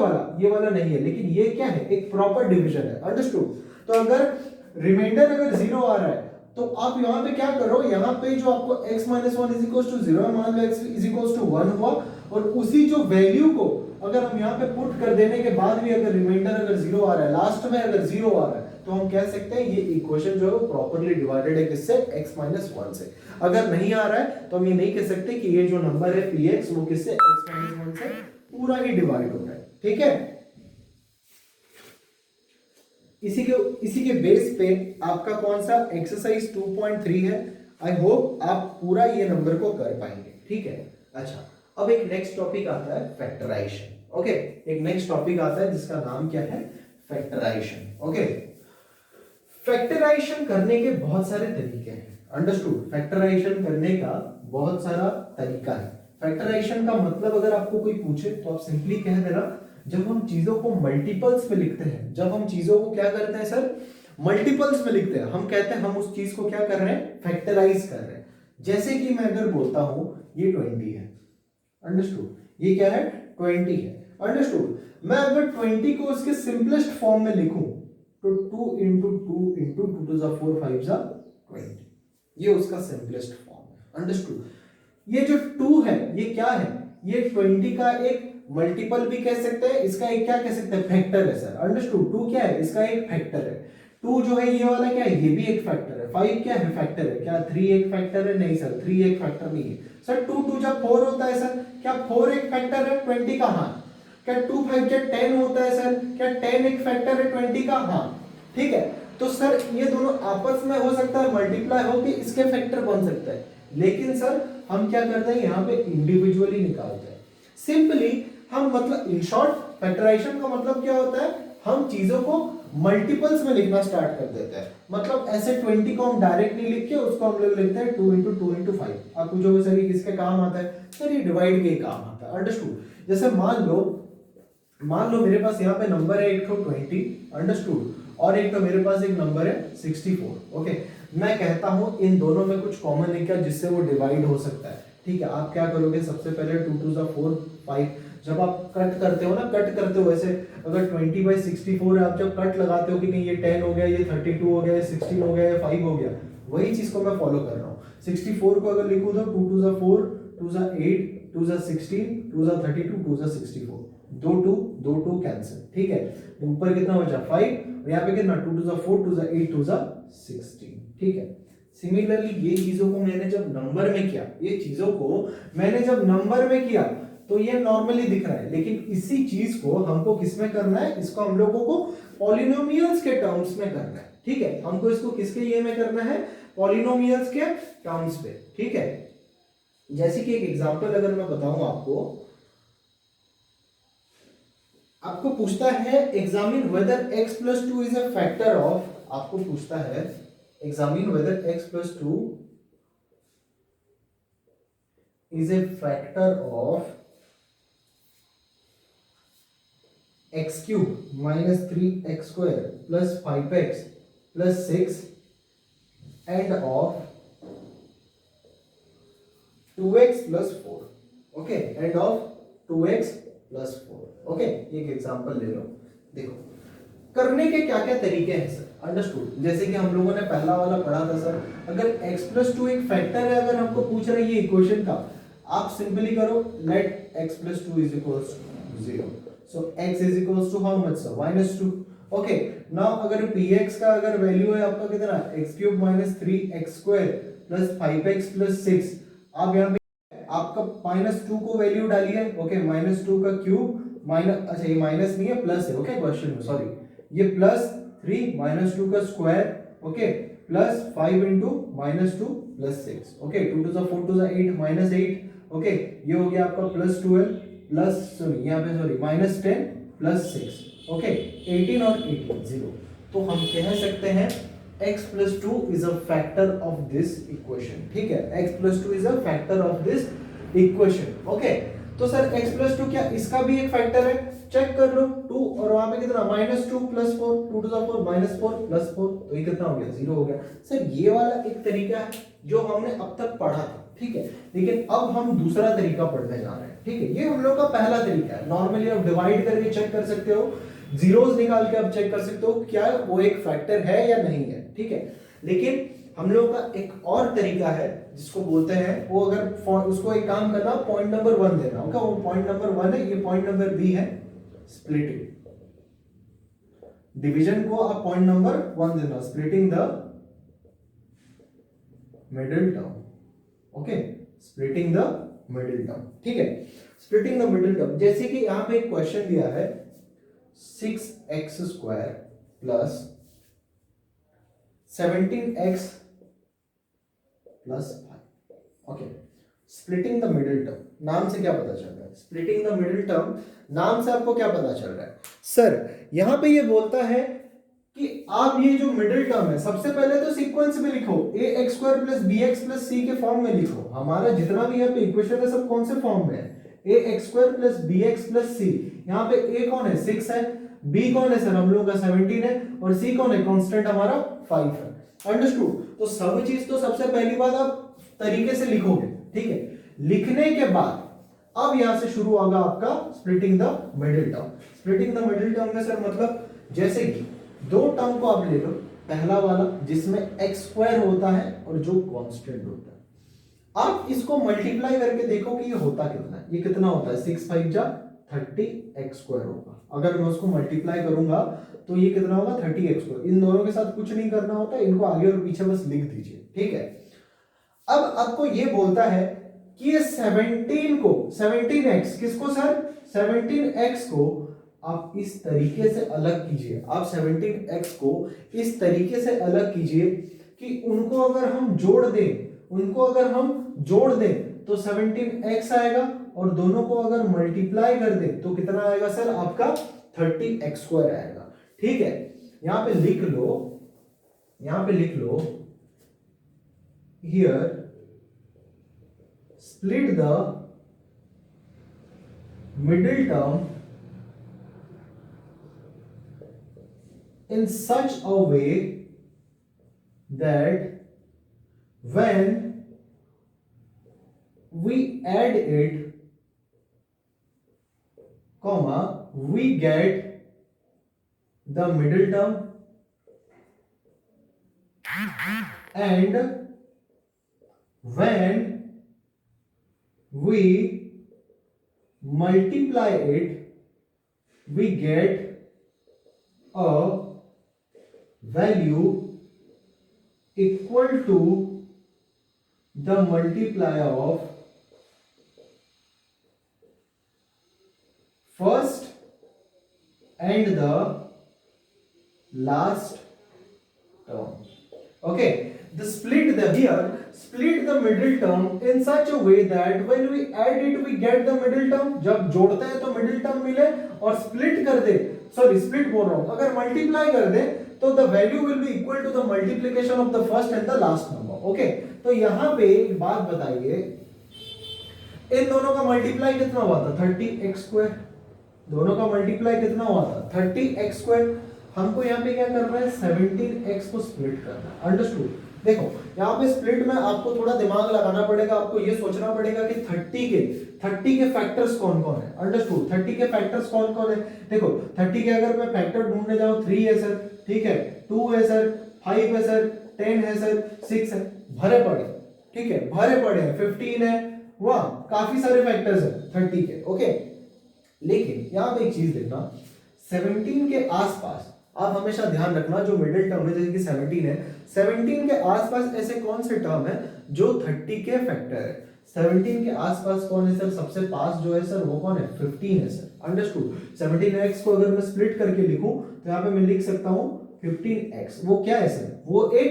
Speaker 1: वाला नहीं है, लेकिन ये क्या है एक प्रॉपर डिवीजन है, अंडरस्टूड। तो अगर रिमाइंडर अगर 0 आ रहा है तो आप यहाँ पे क्या करो, यहाँ पे जो आपको x - 1 इज इक्वल्स टू 0 है, मान लो x इज इक्वल्स टू 1 हुआ, और उसी जो वैल्यू को अगर हम यहाँ पे पुट कर देने के बाद भी अगर रिमाइंडर अगर 0 आ रहा है, लास्ट में अगर 0 आ रहा है, तो हम कह सकते हैं ये इक्वेशन जो है वो प्रॉपर्ली डिवाइडेड है किससे, x - 1 से। अगर नहीं आ रहा है तो हम ये नहीं कह सकते कि ये जो नंबर है px वो किससे x - 1 से पूरा ही डिवाइड हो रहा है, ठीक है। इसी के बेस पे आपका कौन सा एक्सरसाइज 2.3 है। आई होप आप पूरा ये नंबर को कर पाएंगे, ठीक है। अच्छा, अब एक नेक्स्ट टॉपिक आता है फैक्टराइजेशन, ओके। एक नेक्स्ट टॉपिक आता है जिसका नाम क्या है, फैक्टराइजेशन, ओके। फैक्टराइजेशन करने के बहुत सारे तरीके हैं, अंडरस्टूड। फैक्टराइजेशन करने का बहुत सारा तरीका है। फैक्टराइजेशन का मतलब अगर आपको कोई पूछे तो आप सिंपली कह देना, जब हम चीजों को मल्टीपल्स में लिखते हैं, जब हम चीजों को क्या करते हैं सर, मल्टीपल्स में लिखते हैं, हम कहते हैं हम उस चीज को क्या कर रहे हैं, फैक्टराइज कर रहे हैं। जैसे कि मैं अगर बोलता हूं ये 20 है, अंडरस्टूड, ये क्या है 20 है, अंडरस्टूड। मैं अगर 20 को उसके सिंपलेस्ट फॉर्म में लिखूं तो 2 इंटू 2 इंटू 2 टू द 4 5 जा 20, ये उसका सिंपलेस्ट फॉर्म है, अंडरस्टूड। ये जो 2 है ये क्या है, ये 20 का एक मल्टीपल भी कह सकते हैं, इसका एक क्या कह सकते हैं, फैक्टर है सर, अंडरस्टूड। 2 क्या है, इसका एक फैक्टर है। 2 जो है ये वाला क्या है, ये भी एक फैक्टर है। 5 क्या है, फैक्टर है। क्या 3 एक फैक्टर है, नहीं सर 3 एक फैक्टर नहीं है सर। 2 2 जब 4 होता है सर, क्या 4 एक फैक्टर है 20 का, हाँ। क्या 2 5 जब 10 होता है सर, क्या 10 एक फैक्टर है 20 का, हाँ, ठीक है। तो सर ये दोनों आपस में हो सकता है मल्टीप्लाई हो के इसके फैक्टर बन सकता है, लेकिन सर हम क्या करते हैं यहाँ पे इंडिविजुअली निकालते हैं सिंपली। हम मतलब इन शॉर्ट फैक्टराइजेशन का मतलब क्या होता है, हम चीजों को मल्टीपल्स में लिखना स्टार्ट कर देते हैं। मतलब ऐसे 20 को हम डायरेक्ट नहीं लिख के उसको हम लोग लिखते हैं 2 इंटू 2 इंटू 5। आप पूछोगे सर ये किसके काम आता है? सर ये डिवाइड के काम आता है। अंडरस्टूड। जैसे मान लो मेरे पास यहाँ पे नंबर है एक तो 20, अंडरस्टूड, और एक तो मेरे पास एक नंबर है 64। ओके, मैं कहता हूँ इन दोनों में कुछ कॉमन है क्या जिससे वो डिवाइड हो सकता है? ठीक है, आप क्या करोगे, सबसे पहले 2 2 जा 4 5। जब आप कट करते हो ना, कट करते हो ऐसे, अगर 20/64 है, आप जब कट लगाते हो कि नहीं ये 10 हो गया, ये 32 हो गया, ये 16 हो गया, ये 5 हो गया, वही चीज को मैं फॉलो कर रहा हूँ। 64 को अगर लिखूं तो 2 2 जा 4, 2 जा 8, 2 जा 16, 2 जा 32, 2 जा 64, 2 2 कैंसिल। ठीक है, ऊपर कितना बचा 5, और यहाँ पे कितना 2 2 जा 4, 2 जा 8, 2 जा 16। ठीक है, सिमिलरली ये चीजों को मैंने जब नंबर में किया, ये चीजों को मैंने जब नंबर में किया तो ये नॉर्मली दिख रहा है, लेकिन इसी चीज को हमको किस में करना है? इसको हम लोगों को पॉलिनोमियल्स के टर्म्स में करना है। ठीक है, हमको इसको किसके ये में करना है? पॉलिनोमियल्स के टर्म्स पे। ठीक है, जैसे कि एक एग्जांपल अगर मैं बताऊं आपको पूछता है examine whether x plus 2 is a factor of, आपको पूछता है examine whether x plus 2 is a factor of x cube minus 3x square plus 5x plus 6 and of 2x plus 4। Okay, and of 2x plus 4। Okay, एक example ले लो। देखो करने के क्या क्या तरीके हैं सर, अंडरस्टूड। जैसे कि हम लोगों ने पहला वाला पढ़ा था सर, अगर x प्लस 2 एक फैक्टर है, अगर हमको पूछ रही है इक्वेशन का, आप सिंपली करो let x plus 2 is equals to 0। So x is equals to how much sir? -2। Okay, now अगर px का अगर वैल्यू है आपका कितना, x cube minus 3x square plus 5x plus 6, आप यहाँ पे आपका -2 को वैल्यू डालिए। ओके, -2 का क्यूब माइनस, अच्छा ये माइनस नहीं है प्लस है, ओके क्वेश्चन में, सॉरी, ये प्लस 3 -2 का square, okay, plus 5 into -2 plus 6। Okay, 2 2 4 2 8 -8। Okay, ये हो गया आपका प्लस 12 प्लस, सॉरी यहाँ पे सॉरी -10 प्लस 6। ओके, 18 और 18 0। तो हम कह सकते हैं x plus 2 is a factor of this equation. ठीक है, x plus 2 is a factor of this equation. Okay, तो सर x प्लस 2 क्या इसका भी एक फैक्टर है? चेक कर लो, 2 और वहां पे कितना -2 प्लस 4, 2 to the 4 -4 प्लस 4, तो ये कितना हो गया? 0 हो गया। सर ये वाला एक तरीका है जो हमने अब तक पढ़ा था, ठीक है, लेकिन अब हम दूसरा तरीका पढ़ने जा रहे हैं। ठीक है, ये हम लोग का पहला तरीका है। नॉर्मली आप डिवाइड करके चेक कर सकते हो, जीरोस निकाल के आप चेक कर सकते हो क्या वो एक फैक्टर है या नहीं है। ठीक है, लेकिन हम लोग का एक और तरीका है जिसको बोलते हैं, वो अगर उसको एक काम करना, पॉइंट नंबर 1 देना। ओके, वो पॉइंट नंबर 1 है, ये पॉइंट नंबर बी है स्प्लिटिंग। डिवीजन को आप पॉइंट नंबर 1 देना, splitting the middle term. Okay, splitting the middle term. ठीक है, स्प्लिटिंग द मिडिल टर्म, जैसे कि यहां पे एक क्वेश्चन दिया है 6x square plus 17x plus 5। Okay, splitting the middle term, नाम से क्या पता चल रहा है? स्प्लिटिंग द मिडिल टर्म, नाम से आपको क्या पता चल रहा है? सर यहां पे ये बोलता है कि आप ये जो मिडिल टर्म है, सबसे पहले तो सीक्वेंस में लिखो, ax square plus bx plus c के फॉर्म में लिखो। हमारा जितना भी यहाँ पे इक्वेशन है सब कौन से फॉर्म में है? ax square plus bx plus c। यहाँ पे a कौन है? 6 है, b कौन है सर? हम लोग का 17 है, और c कौन है? कांस्टेंट हमारा 5 है। अंडरस्टूड? तो सब चीज तो सबसे पहली बात आप तरीके से लिखोगे। ठीक है, लिखने के बाद अब यहां से शुरू होगा आपका splitting the middle term. Splitting the middle term में सर मतलब जैसे कि दो टर्म को आप ले लो, पहला वाला जिसमें x स्क्वायर होता है और जो कांस्टेंट होता है, आप इसको मल्टीप्लाई करके देखो कि ये होता कितना है। ये कितना होता है? 6 5 जा 30x स्क्वायर होगा। अगर मैं उसको मल्टीप्लाई करूंगा तो ये कितना होगा? 30x square. इन दोनों के साथ कुछ नहीं करना होता, इनको आगे और पीछे बस लिख दीजिए। ठीक है, अब आपको ये बोलता है कि ये 17x किसको सर? 17x को आप इस तरीके से अलग कीजिए। आप 17x को इस तरीके से अलग कीजिए कि उनको अगर हम जोड़ दें तो 17x आएगा, और दोनों को अगर मल्टीप्लाई कर दें तो कितना आएगा सर? आपका 30x² आएगा। ठीक है, यहां पे लिख लो here split the middle term in such a way that when we add it, comma, we get the middle term, and when we multiply it, we get a value equal to the multiplier of first and the last term. Okay, split the middle term in such a way that when we add it we get the middle term. जब जोड़ते हैं तो middle term मिले, और split कर दे, split बोल रहा हूं, अगर मल्टीप्लाई कर दे तो the value will be equal to the multiplication of the first and the last number. Okay, तो यहां पे एक बात बताइए, इन दोनों का मल्टीप्लाई कितना हुआ था? 30x²। दोनों का मल्टीप्लाई कितना हुआ था? 30x²। हमको यहाँ पे क्या करना है? 17x को स्प्लिट करना है। अंडरस्टूड? देखो यहाँ पे स्प्लिट में आपको थोड़ा दिमाग लगाना पड़ेगा, आपको ये सोचना पड़ेगा कि 30 के फैक्टर्स कौन कौन है। अंडरस्टूड? 30 के फैक्टर्स कौन कौन है? देखो 30 के अगर मैं फैक्टर ढूंढने जाऊं, 3 है सर, ठीक है, 2 है सर, 5 है सर, 10 है सर, 6 है, भरे पड़े, ठीक है, भरे पड़े हैं, 15 है, वाह काफी सारे फैक्टर्स है 30 के। ओके, लेकिन यहाँ पे एक चीज देखना, 17 के आसपास आप हमेशा ध्यान रखना, जो मिडिल टर्म है जैसे कि 17 है, 17 के आसपास ऐसे कौन से टर्म है जो 30 के फैक्टर है? 17 के आसपास कौन है सर? सबसे पास जो है सर वो कौन है? 15 है सर। अंडरस्टूड? 17x को अगर मैं स्प्लिट करके लिखूं तो यहाँ पे मैं लिख सकता हूं 15x। वो क्या है सर? वो एक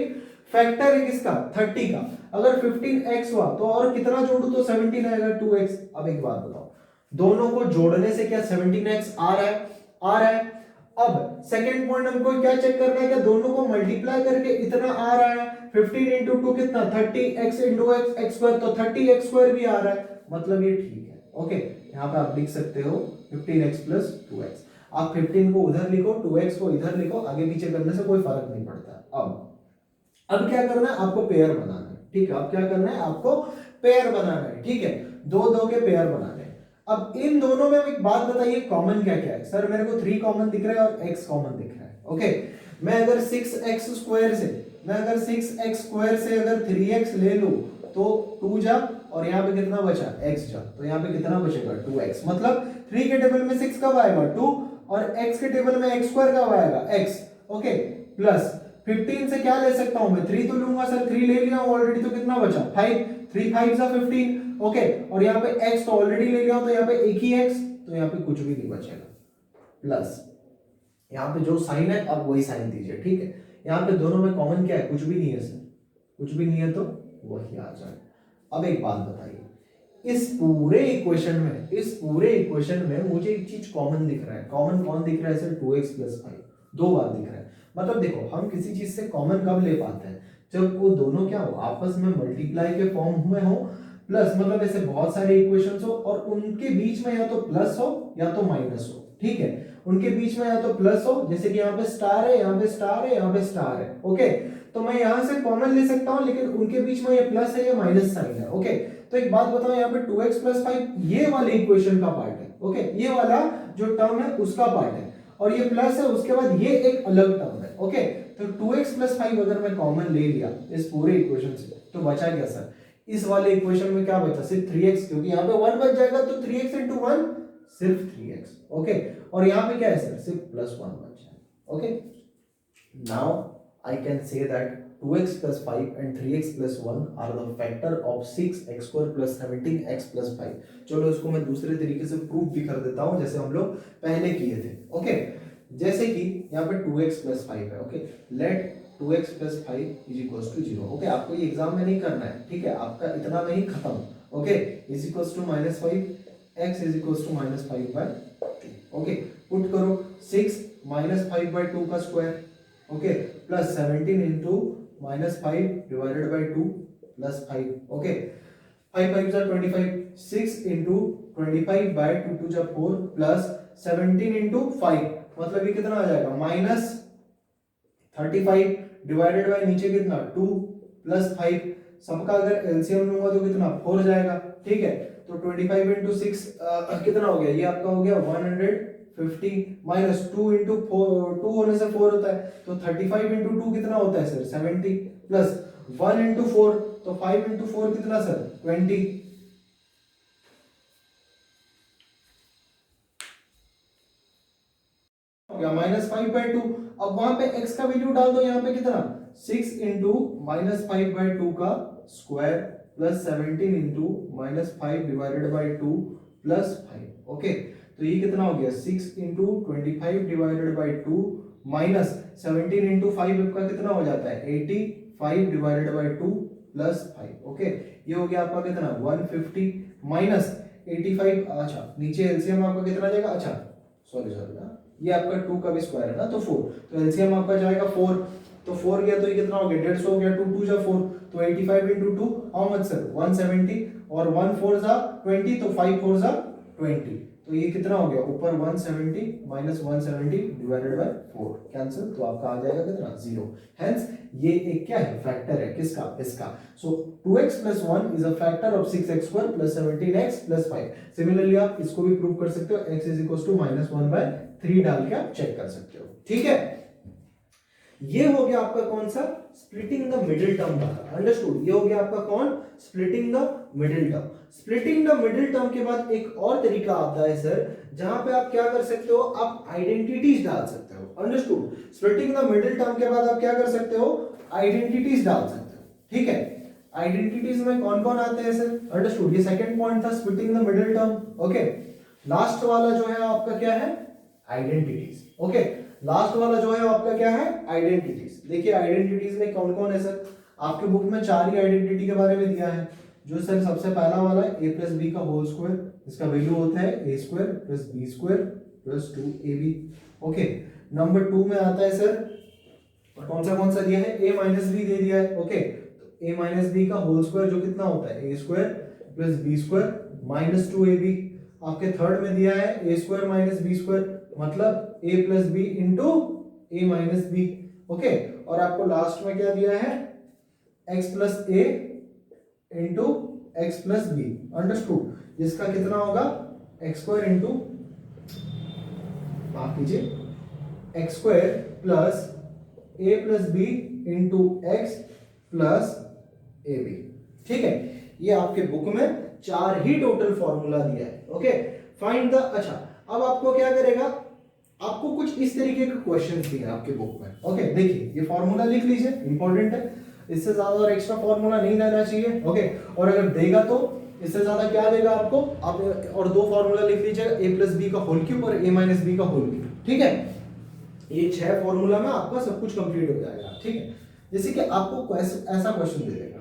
Speaker 1: फैक्टर है किसका? 30 का। अगर 15x हुआ तो और कितना जोड़ू तो 17 आएगा, 2x। अब एक बात बताओ, दोनों को जोड़ने से क्या 17x आ रहा है? आ रहा है। अब सेकंड पॉइंट हमको क्या चेक करना है, कि दोनों को मल्टीप्लाई करके इतना आ रहा है, 15 इंटू 2 कितना? 30x इंटू x², तो 30x² भी आ रहा है, मतलब ये ठीक है। ओके, यहाँ पे आप लिख सकते हो 15x प्लस 2x। आप 15 को उधर लिखो, 2x को इधर लिखो, आगे पीछे करने से कोई फर्क नहीं पड़ता। अब क्या करना है? आपको पेयर बनाना है। ठीक है, अब क्या करना है? आपको पेयर बनाना है। ठीक है, दो के पेयर बनाने। अब इन दोनों में एक बात बताइए, कॉमन क्या क्या है? सर मेरे को 3 कॉमन दिख रहा है और x कॉमन दिख रहा है। ओके, मैं अगर 6x² से अगर 3x ले लूं तो 2 जा, और यहाँ पे कितना बचा? x जा, तो यहाँ पे कितना बचेगा? 2x। मतलब 3 के टेबल में 6 कब आएगा? 2, और x के टेबल में x² कब आएगा? x। ओके, प्लस 15 से क्या ले सकता हूं मैं? 3 तो लूंगा सर, 3 ले लिया हूं ऑलरेडी, तो कितना बचा? 5। 3 5 जा 15। ओके, और यहाँ पे x तो ऑलरेडी ले लिया हूं, तो यहाँ पे एक ही x, तो यहाँ पे कुछ भी नहीं बचेगा। प्लस यहाँ पे जो साइन है अब वही साइन दीजिए। ठीक है, यहाँ पे दोनों में कॉमन क्या है? कुछ भी नहीं है सर, कुछ भी नहीं है तो वही आ जाए। अब एक बात बताइए, इस पूरे इक्वेशन में मुझे एक चीज कॉमन दिख रहा है। कॉमन कौन दिख रहा है सर? 2x प्लस 5 2 बार दिख रहा है। मतलब देखो, हम किसी चीज से कॉमन कब ले पाते हैं? जब वो दोनों क्या हो? आपस में मल्टीप्लाई के फॉर्म में हो, प्लस मतलब ऐसे बहुत सारे इक्वेशंस हो और उनके बीच में या तो प्लस हो या तो माइनस हो। ठीक है, उनके बीच में या तो प्लस हो, जैसे कि यहाँ पे स्टार है, यहाँ पे स्टार है, यहाँ पे स्टार है। ओके, तो मैं यहाँ से कॉमन ले सकता हूँ, लेकिन उनके बीच में ये प्लस है या माइनस साइन है। ओके, तो एक बात बताओ, यहाँ पे 2x प्लस 5 ये वाले इक्वेशन का पार्ट है। ओके, ये वाला जो टर्म है उसका पार्ट है, और ये प्लस है, उसके बाद ये एक अलग टर्म है। ओके, तो 2x प्लस 5 अगर मैं कॉमन ले लिया इस पूरे इक्वेशन से, तो बचा क्या सर? इस वाले इक्वेशन में क्या बचा? सिर्फ 3x, क्योंकि यहाँ पे 1 बच जाएगा, तो 3x इंटू 1 सिर्फ 3x। ओके, और यहाँ पे क्या है सर? सिर्फ प्लस 1 बच जाएगा। Okay, now I can say that 2x plus 5 and 3x plus 1 are the factor of 6x² plus 17x plus 5। चलो इसको मैं दूसरे तरीके से प्रूफ भी कर देता हूं, जैसे हम लोग पहले किए थे। ओके, जैसे कि यहाँ पे 2x plus 5 है। Okay, let 2x plus 5 is equals to 0। Okay, आपको ये एग्जाम में नहीं करना है, ठीक है, आपका इतना में ही खत्म। Okay, is equals to -5, x is equals to -5/2। Okay, put करो 6 माइनस 5/2 का square, okay, plus 17 into minus 5 divided by 2 plus 5, okay, 5 5 जा 25, 6 इंटू 25 बाई 2 2 जा 4 प्लस 17 इंटू 5, मतलब ये कितना आ जाएगा माइनस 35 डिवाइडेड बाई नीचे कितना 2 प्लस 5, सबका अगर एलसीएम लूंगा तो कितना 4 जाएगा, ठीक है। तो 25 इंटू 6 कितना हो गया, ये आपका हो गया 150 माइनस 2 इंटू 2 होने से 4 होता है, तो 35 इंटू 2 कितना होता है सर 70 प्लस 1 इंटू 4, तो 5 इंटू 4 कितना सर 20, या -5/2। अब वहां पे x का वैल्यू डाल दो, यहाँ पे कितना 6 इंटू -5/2 का square plus 17 into -5 divided by 2 plus 5, okay, तो ये कितना हो गया 6 into 25 divided by 2 minus 17 into 5 का कितना हो जाता है 85 डिवाइडेड बाई 2 प्लस 5, ओके, ये हो गया आपका कितना 150 माइनस 85, अच्छा नीचे एलसीएम आपका कितना जाएगा, अच्छा सॉरी ये आपका 2 का भी स्क्वायर है ना, तो 4, तो एलसीएम आपका जाएगा 4, तो 4 गया तो ये कितना हो गया 150 हो गया, 2 2 जा 4, तो 85 इंटू 2 हाउ मच सर 170, और 1 4 जा 20, तो 5 4 जा 20, तो ये कितना हो गया ऊपर 170 माइनस 170 डिवाइडेड बाय 4 कैंसिल, तो आपका आ जाएगा कितना 0, हेंस ये एक क्या है फैक्टर है किसका, इसका। सो 2x plus 1 is a factor of 6x square plus 17x plus 5। Similarly आप इसको भी प्रूव कर सकते हो, x is equals to -1/3 डाल के आप चेक कर सकते हो, ठीक है। ये हो गया आपका कौन सा स्प्लिटिंग द मिडिल टर्म वाला, अंडरस्टूड, ये हो गया आपका कौन splitting the middle term. Splitting the middle term के बाद एक और तरीका आता है सर, जहां पे आप क्या कर सकते हो, आप आइडेंटिटीज डाल सकते हो, understood. Splitting the middle term के बाद आप क्या कर सकते हो, आइडेंटिटीज डाल सकते हो, ठीक है। आइडेंटिटीज में कौन कौन आते हैं सर, अंडरस्टूड, ये सेकंड पॉइंट था splitting the middle term, okay. Last वाला जो है आपका क्या है आइडेंटिटीज, ओके, लास्ट वाला जो है आपका क्या है आइडेंटिटीज। देखिए आइडेंटिटीज में कौन कौन है सर, आपके बुक में 4 ही आइडेंटिटी के बारे में दिया है, जो सर सबसे पहला वाला है a प्लस बी का होल स्क्वायर, इसका वैल्यू होता है a square plus B square plus 2ab, okay. Number 2 में आता है सर कौन सा दिया है a माइनस बी दे दिया है, ओके, तो a माइनस बी का होल स्क्वायर जो कितना होता है a square plus B square minus 2ab। आपके थर्ड में दिया है a square minus B square, मतलब a plus B into a minus b, okay. और आपको लास्ट में क्या दिया है x plus a into x plus b, understood, जिसका कितना होगा एक्स स्क्वायर इंटू माफ कीजिए x square plus a plus B into x plus A B, ठीक है। ये आपके बुक में 4 ही टोटल फॉर्मूला दिया है, ओके। फाइंड द, अच्छा अब आपको क्या करेगा, आपको कुछ इस तरीके के क्वेश्चंस दिए हैं आपके बुक में, ओके। देखिए ये फॉर्मूला लिख लीजिए, इंपॉर्टेंट है, इससे ज्यादा और एक्स्ट्रा फॉर्मूला नहीं देना चाहिए, ओके। और अगर देगा तो इससे ज्यादा क्या देगा आपको, आप और 2 फॉर्मूला लिख लीजिएगा, a प्लस बी का होल क्यूब और a माइनस बी का होल क्यूब, ठीक है। ये 6 फॉर्मूला में आपका सब कुछ कंप्लीट हो जाएगा, ठीक है। जैसे कि आपको ऐसा क्वेश्चन दे देगा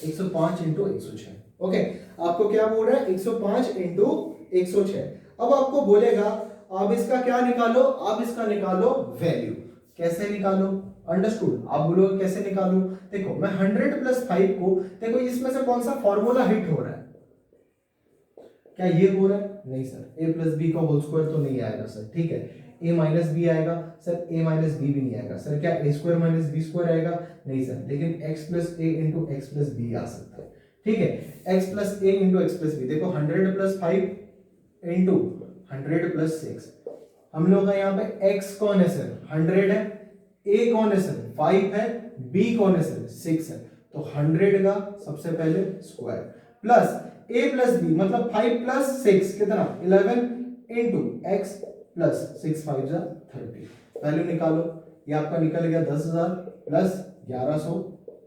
Speaker 1: 105 इंटू 106, ओके, आपको क्या बोल रहा है 105 इंटू 106। अब आपको बोलेगा अब इसका क्या निकालो, अब इसका निकालो वैल्यू, कैसे निकालो, अंडरस्टूड। आप बोलोगे कैसे निकालूं, देखो मैं 100 प्लस 5 को, देखो इसमें से कौन सा फॉर्मूला हिट हो रहा है, क्या ये हो रहा है, नहीं सर, a प्लस बी का होल स्क्वायर तो नहीं आएगा सर, ठीक है। a माइनस बी आएगा सर, a माइनस बी भी नहीं आएगा सर, क्या a square minus B square आएगा, नहीं सर, लेकिन x plus a into x plus B आ सकता है, ठीक है। x plus a into x plus B, देखो 100 प्लस 5 इंटू 100 प्लस 6, हम लोग का यहाँ पे x कौन है सर 100 है, a कौन है सर 5 है, b कौन है सर 6 है, तो 100 का सबसे पहले square plus a plus b मतलब 5 प्लस 6 कितना 11 इंटू x प्लस 6 5 जा 30, वैल्यू निकालो, ये आपका निकल गया 10,000 प्लस 1100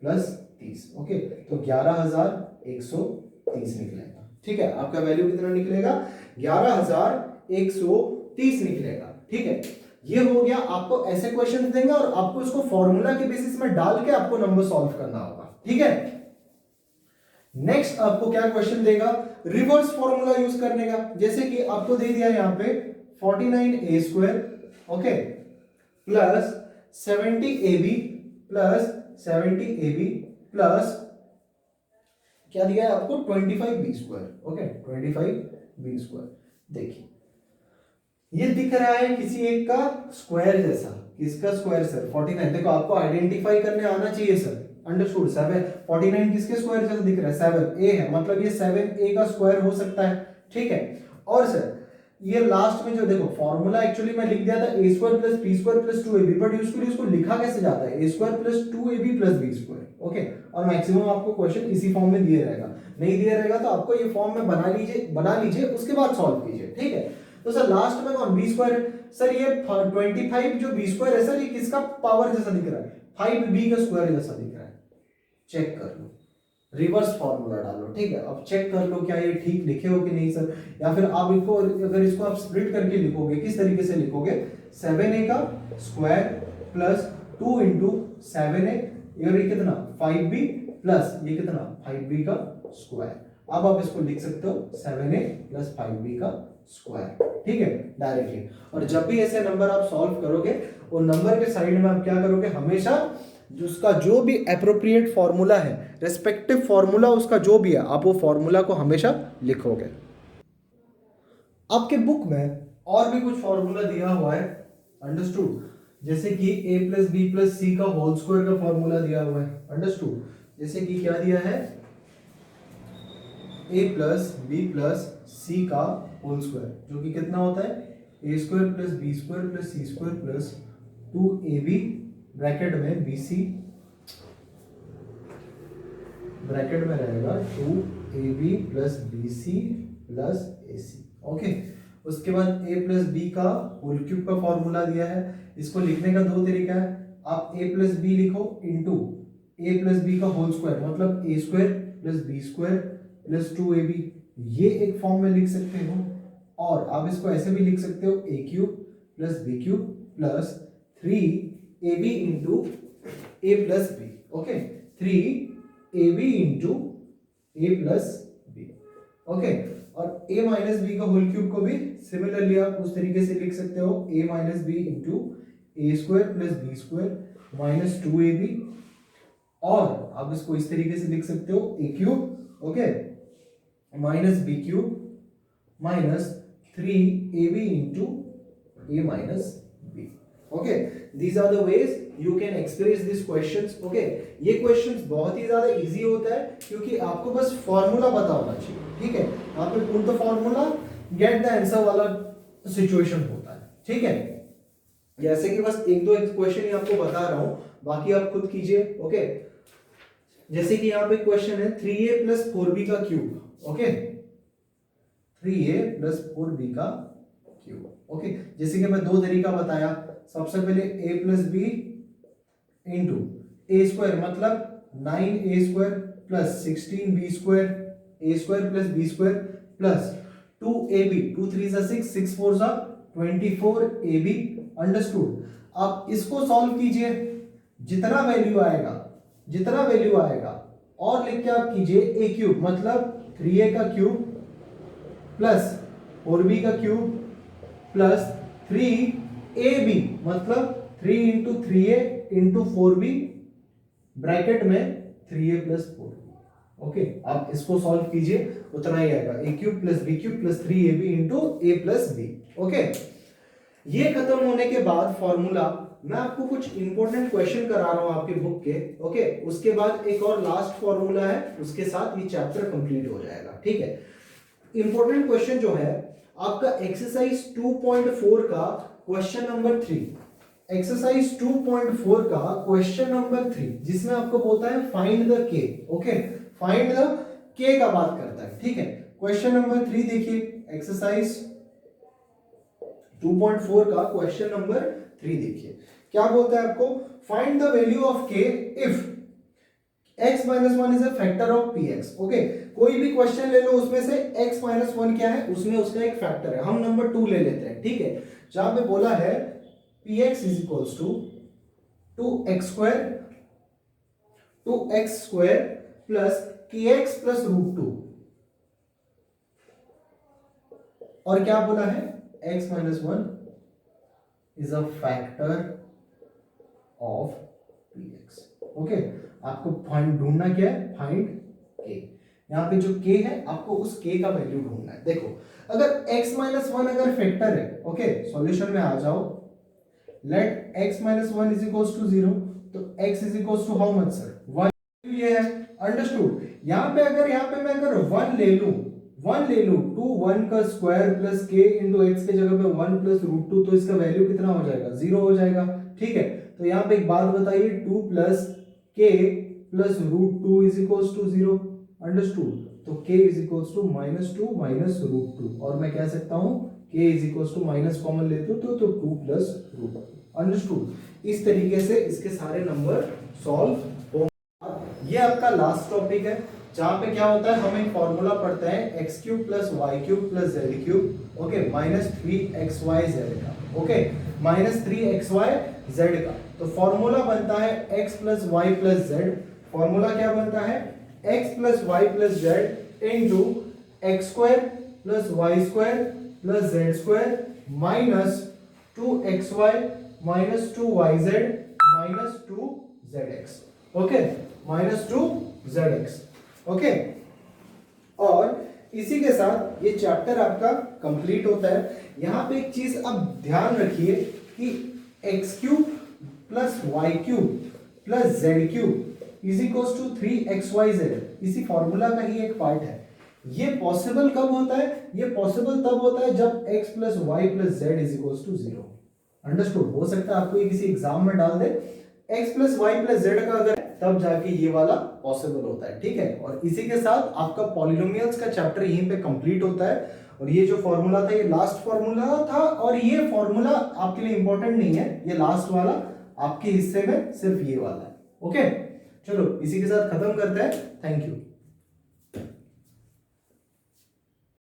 Speaker 1: प्लस 30, ओके, तो 11,130 निकलेगा, ठीक है। आपका वैल्यू कितना निकलेगा 11,130 निकलेगा, ठीक है। ये हो गया, आपको ऐसे क्वेश्चन देंगे और आपको इसको फॉर्मूला के बेसिस में डाल के आपको नंबर सॉल्व करना होगा, ठीक है। नेक्स्ट आपको क्या क्वेश्चन देगा, रिवर्स फॉर्मूला यूज करने का, जैसे कि आपको दे दिया यहाँ पे 49a square okay plus 70ab plus 70ab plus क्या दिया है आपको 25b square okay 25b square. देखिए ये दिख रहा है किसी एक का स्क्वायर जैसा, किसका स्क्वायर सर 49। देखो आपको आइडेंटिफाई करने आना चाहिए सर, अंडरस्टूड। 7 49 किसके स्क्वायर जैसा दिख रहा है 7a है, मतलब ये 7a का स्क्वायर हो सकता है, ठीक है। और सर ये लास्ट में जो देखो फॉर्मूला एक्चुअली मैं लिख दिया था a square plus b square plus 2ab, but usually इसको लिखा कैसे जाता है a square plus 2ab plus b square okay. और मैक्सिमम आपको क्वेश्चन इसी फॉर्म में दिए रहेगा, नहीं दिया रहेगा तो आपको ये फॉर्म में बना लीजिए उसके बाद सॉल्व कीजिए, ठीक है। तो सर लास्ट में कौन b स्क्वायर, सर ये 25 जो b स्क्वायर है सर ये किसका पावर जैसा दिख रहा है 5b का स्क्वायर जैसा दिख रहा है। चेक कर लो, रिवर्स फॉर्मूला डालो, ठीक है। अब चेक कर लो क्या ये ठीक लिखे हो कि नहीं सर, या फिर आप इसको अगर इसको आप स्प्लिट करके लिखोगे किस तरीके से लिखोगे 7a का स्क्वायर प्लस 2 इंटू 7a और ये कितना 5b प्लस ये कितना 5b का स्क्वायर। अब आप इसको लिख सकते हो 7a प्लस 5b का स्क्वायर, ठीक है डायरेक्टली। और जब भी ऐसे नंबर आप सॉल्व करोगे वो नंबर के साइड में आप क्या करोगे, हमेशा उसका जो भी एप्रोप्रिएट फॉर्मूला है, रेस्पेक्टिव फॉर्मूला उसका जो भी है, आप वो फॉर्मूला को हमेशा लिखोगे। आपके बुक में और भी कुछ फॉर्मूला दिया हुआ है, अंडरस्टूड, जैसे कि a plus b plus c का होल स्क्वायर का फॉर्मूला दिया हुआ है, अंडरस्टूड। जैसे कि क्या दिया है a plus b plus c का होल स्क्वायर, जो कि कितना होता है a square plus B square plus c square plus 2ab bracket में bc ब्रैकेट में रहेगा 2ab plus bc plus ac okay. उसके बाद a प्लस बी का होल क्यूब का फॉर्मूला दिया है, इसको लिखने का दो तरीका है, आप a प्लस बी लिखो इंटू a प्लस बी का होल स्क्वायर, मतलब a square plus B square plus 2ab, ये एक फॉर्म में लिख सकते हो। और आप इसको ऐसे भी लिख सकते हो a cube plus B cube plus 3ab into a plus B okay, 3ab into a plus B okay. और a माइनस बी का होल क्यूब को भी सिमिलरली आप उस तरीके से लिख सकते हो a minus B into A square plus B square minus 2ab, और आप इसको इस तरीके से लिख सकते हो a cube okay minus B cube minus 3ab into a minus b okay. These are the ways you can express this questions okay. ये क्वेश्चंस बहुत ही ज्यादा इजी होता है क्योंकि आपको बस फॉर्मूला पता होना चाहिए, ठीक है। यहाँ पे put the formula get the answer वाला सिचुएशन होता है, ठीक है। जैसे कि बस एक दो क्वेश्चन ही आपको बता रहा हूं, बाकी आप खुद कीजिए ओके। जैसे कि यहाँ पे क्वेश्चन है 3a प्लस 4b का cube okay, 3a plus 4b का क्यूब ओके। जैसे कि मैं दो तरीका बताया, सबसे पहले a plus B into A square, मतलब 9a square plus 16b square a square plus b square plus 2ab, 2 3 6 6 4 24ab, understood. आप इसको सॉल्व कीजिए, जितना वैल्यू आएगा और लिख के आप कीजिए a क्यूब, मतलब 3a का क्यूब प्लस 4b का क्यूब प्लस 3ab, मतलब 3 into 3a into 4b bracket में 3a प्लस 4b ओके। आप इसको सॉल्व कीजिए, उतना ही आएगा a cube plus b cube plus 3ab into a plus b okay. ये खत्म होने के बाद फॉर्मूला मैं आपको कुछ इंपॉर्टेंट क्वेश्चन करा रहा हूं आपके बुक के ओके। उसके बाद एक और लास्ट फॉर्मूला है, उसके साथ ये चैप्टर कंप्लीट हो जाएगा, ठीक है। इंपॉर्टेंट क्वेश्चन जो है आपका एक्सरसाइज 2.4 का क्वेश्चन नंबर 3, एक्सरसाइज 2.4 का क्वेश्चन नंबर 3, जिसमें आपको बोलता है फाइंड द के ओके, फाइंड द के का बात करता है, ठीक है। क्वेश्चन नंबर 3 देखिए, एक्सरसाइज 2.4 का क्वेश्चन नंबर 3 देखिए क्या बोलता है आपको, फाइंड द वैल्यू ऑफ के if x minus 1 is a factor of px okay. कोई भी क्वेश्चन ले लो, उसमें से x minus 1 क्या है, उसमें उसका एक फैक्टर है, हम नंबर 2 ले लेते हैं, ठीक है। जहां पे बोला है px is equals to 2x square plus kx plus root 2, और क्या बोला है x minus one is a factor of px। Okay, आपको फाइंड ढूंढना क्या है, फाइंड k। यहाँ पे जो k है आपको उस k का वैल्यू ढूंढना है। देखो अगर x माइनस वन अगर फैक्टर है, ओके सॉल्यूशन में आ जाओ, let x minus one is equal to zero, तो x is equal to how much sir, one. ये है अंडरस्टूड। यहाँ पे मैं अगर वन ले लूं टू, वन का स्क्वायर प्लस के इंटू एक्स के जगह पे वन प्लस रूट टू, तो इसका वैल्यू कितना हो जाएगा, जीरो हो जाएगा। ठीक है, तो यहाँ पे एक बात बताइए, two plus K plus root two is equal to zero, understood. तो k is equal to minus two minus root two, और मैं कह सकता हूँ k is equal to minus common लेते हो तो two plus root two, understood. इस तरीके से इसके सारे नंबर सॉल्व हो। ये आपका लास्ट टॉपिक है जहां पे क्या होता है, हम एक फॉर्मूला पढ़ते हैं x cube plus Y cube plus Z cube, okay minus three x Y z का, okay minus three x Y z का। तो फॉर्मूला बनता है x plus Y plus z. Formula क्या बनता है, x plus Y plus z into x square plus y square plus z square minus two x y minus two y z minus two z x, okay minus two z x, okay. और इसी के साथ ये chapter आपका complete होता है। यहां पे एक चीज आप ध्यान रखिए कि X cube plus Y cube plus Z cube is equal to three x Y Z, इसी फॉर्मूला का ही एक पार्ट है। ये पॉसिबल कब होता है, ये पॉसिबल तब होता है जब x plus Y plus Z is equal to zero, understood. हो सकता है आपको ये किसी एग्जाम में डाल दे, x plus Y plus Z का अगर, तब जाके ये वाला पॉसिबल होता है, ठीक है। और इसी के साथ आपका पॉलिनोमियल्स का चैप्टर यहीं पे कंप्लीट होता है। और ये जो फॉर्मूला था ये लास्ट फॉर्मूला था, और ये फॉर्मूला आपके लिए इंपॉर्टेंट नहीं है, ये लास्ट वाला आपके हिस्से में सिर्फ ये वाला है, ओके। चलो इसी के साथ खत्म करते हैं, थैंक यू।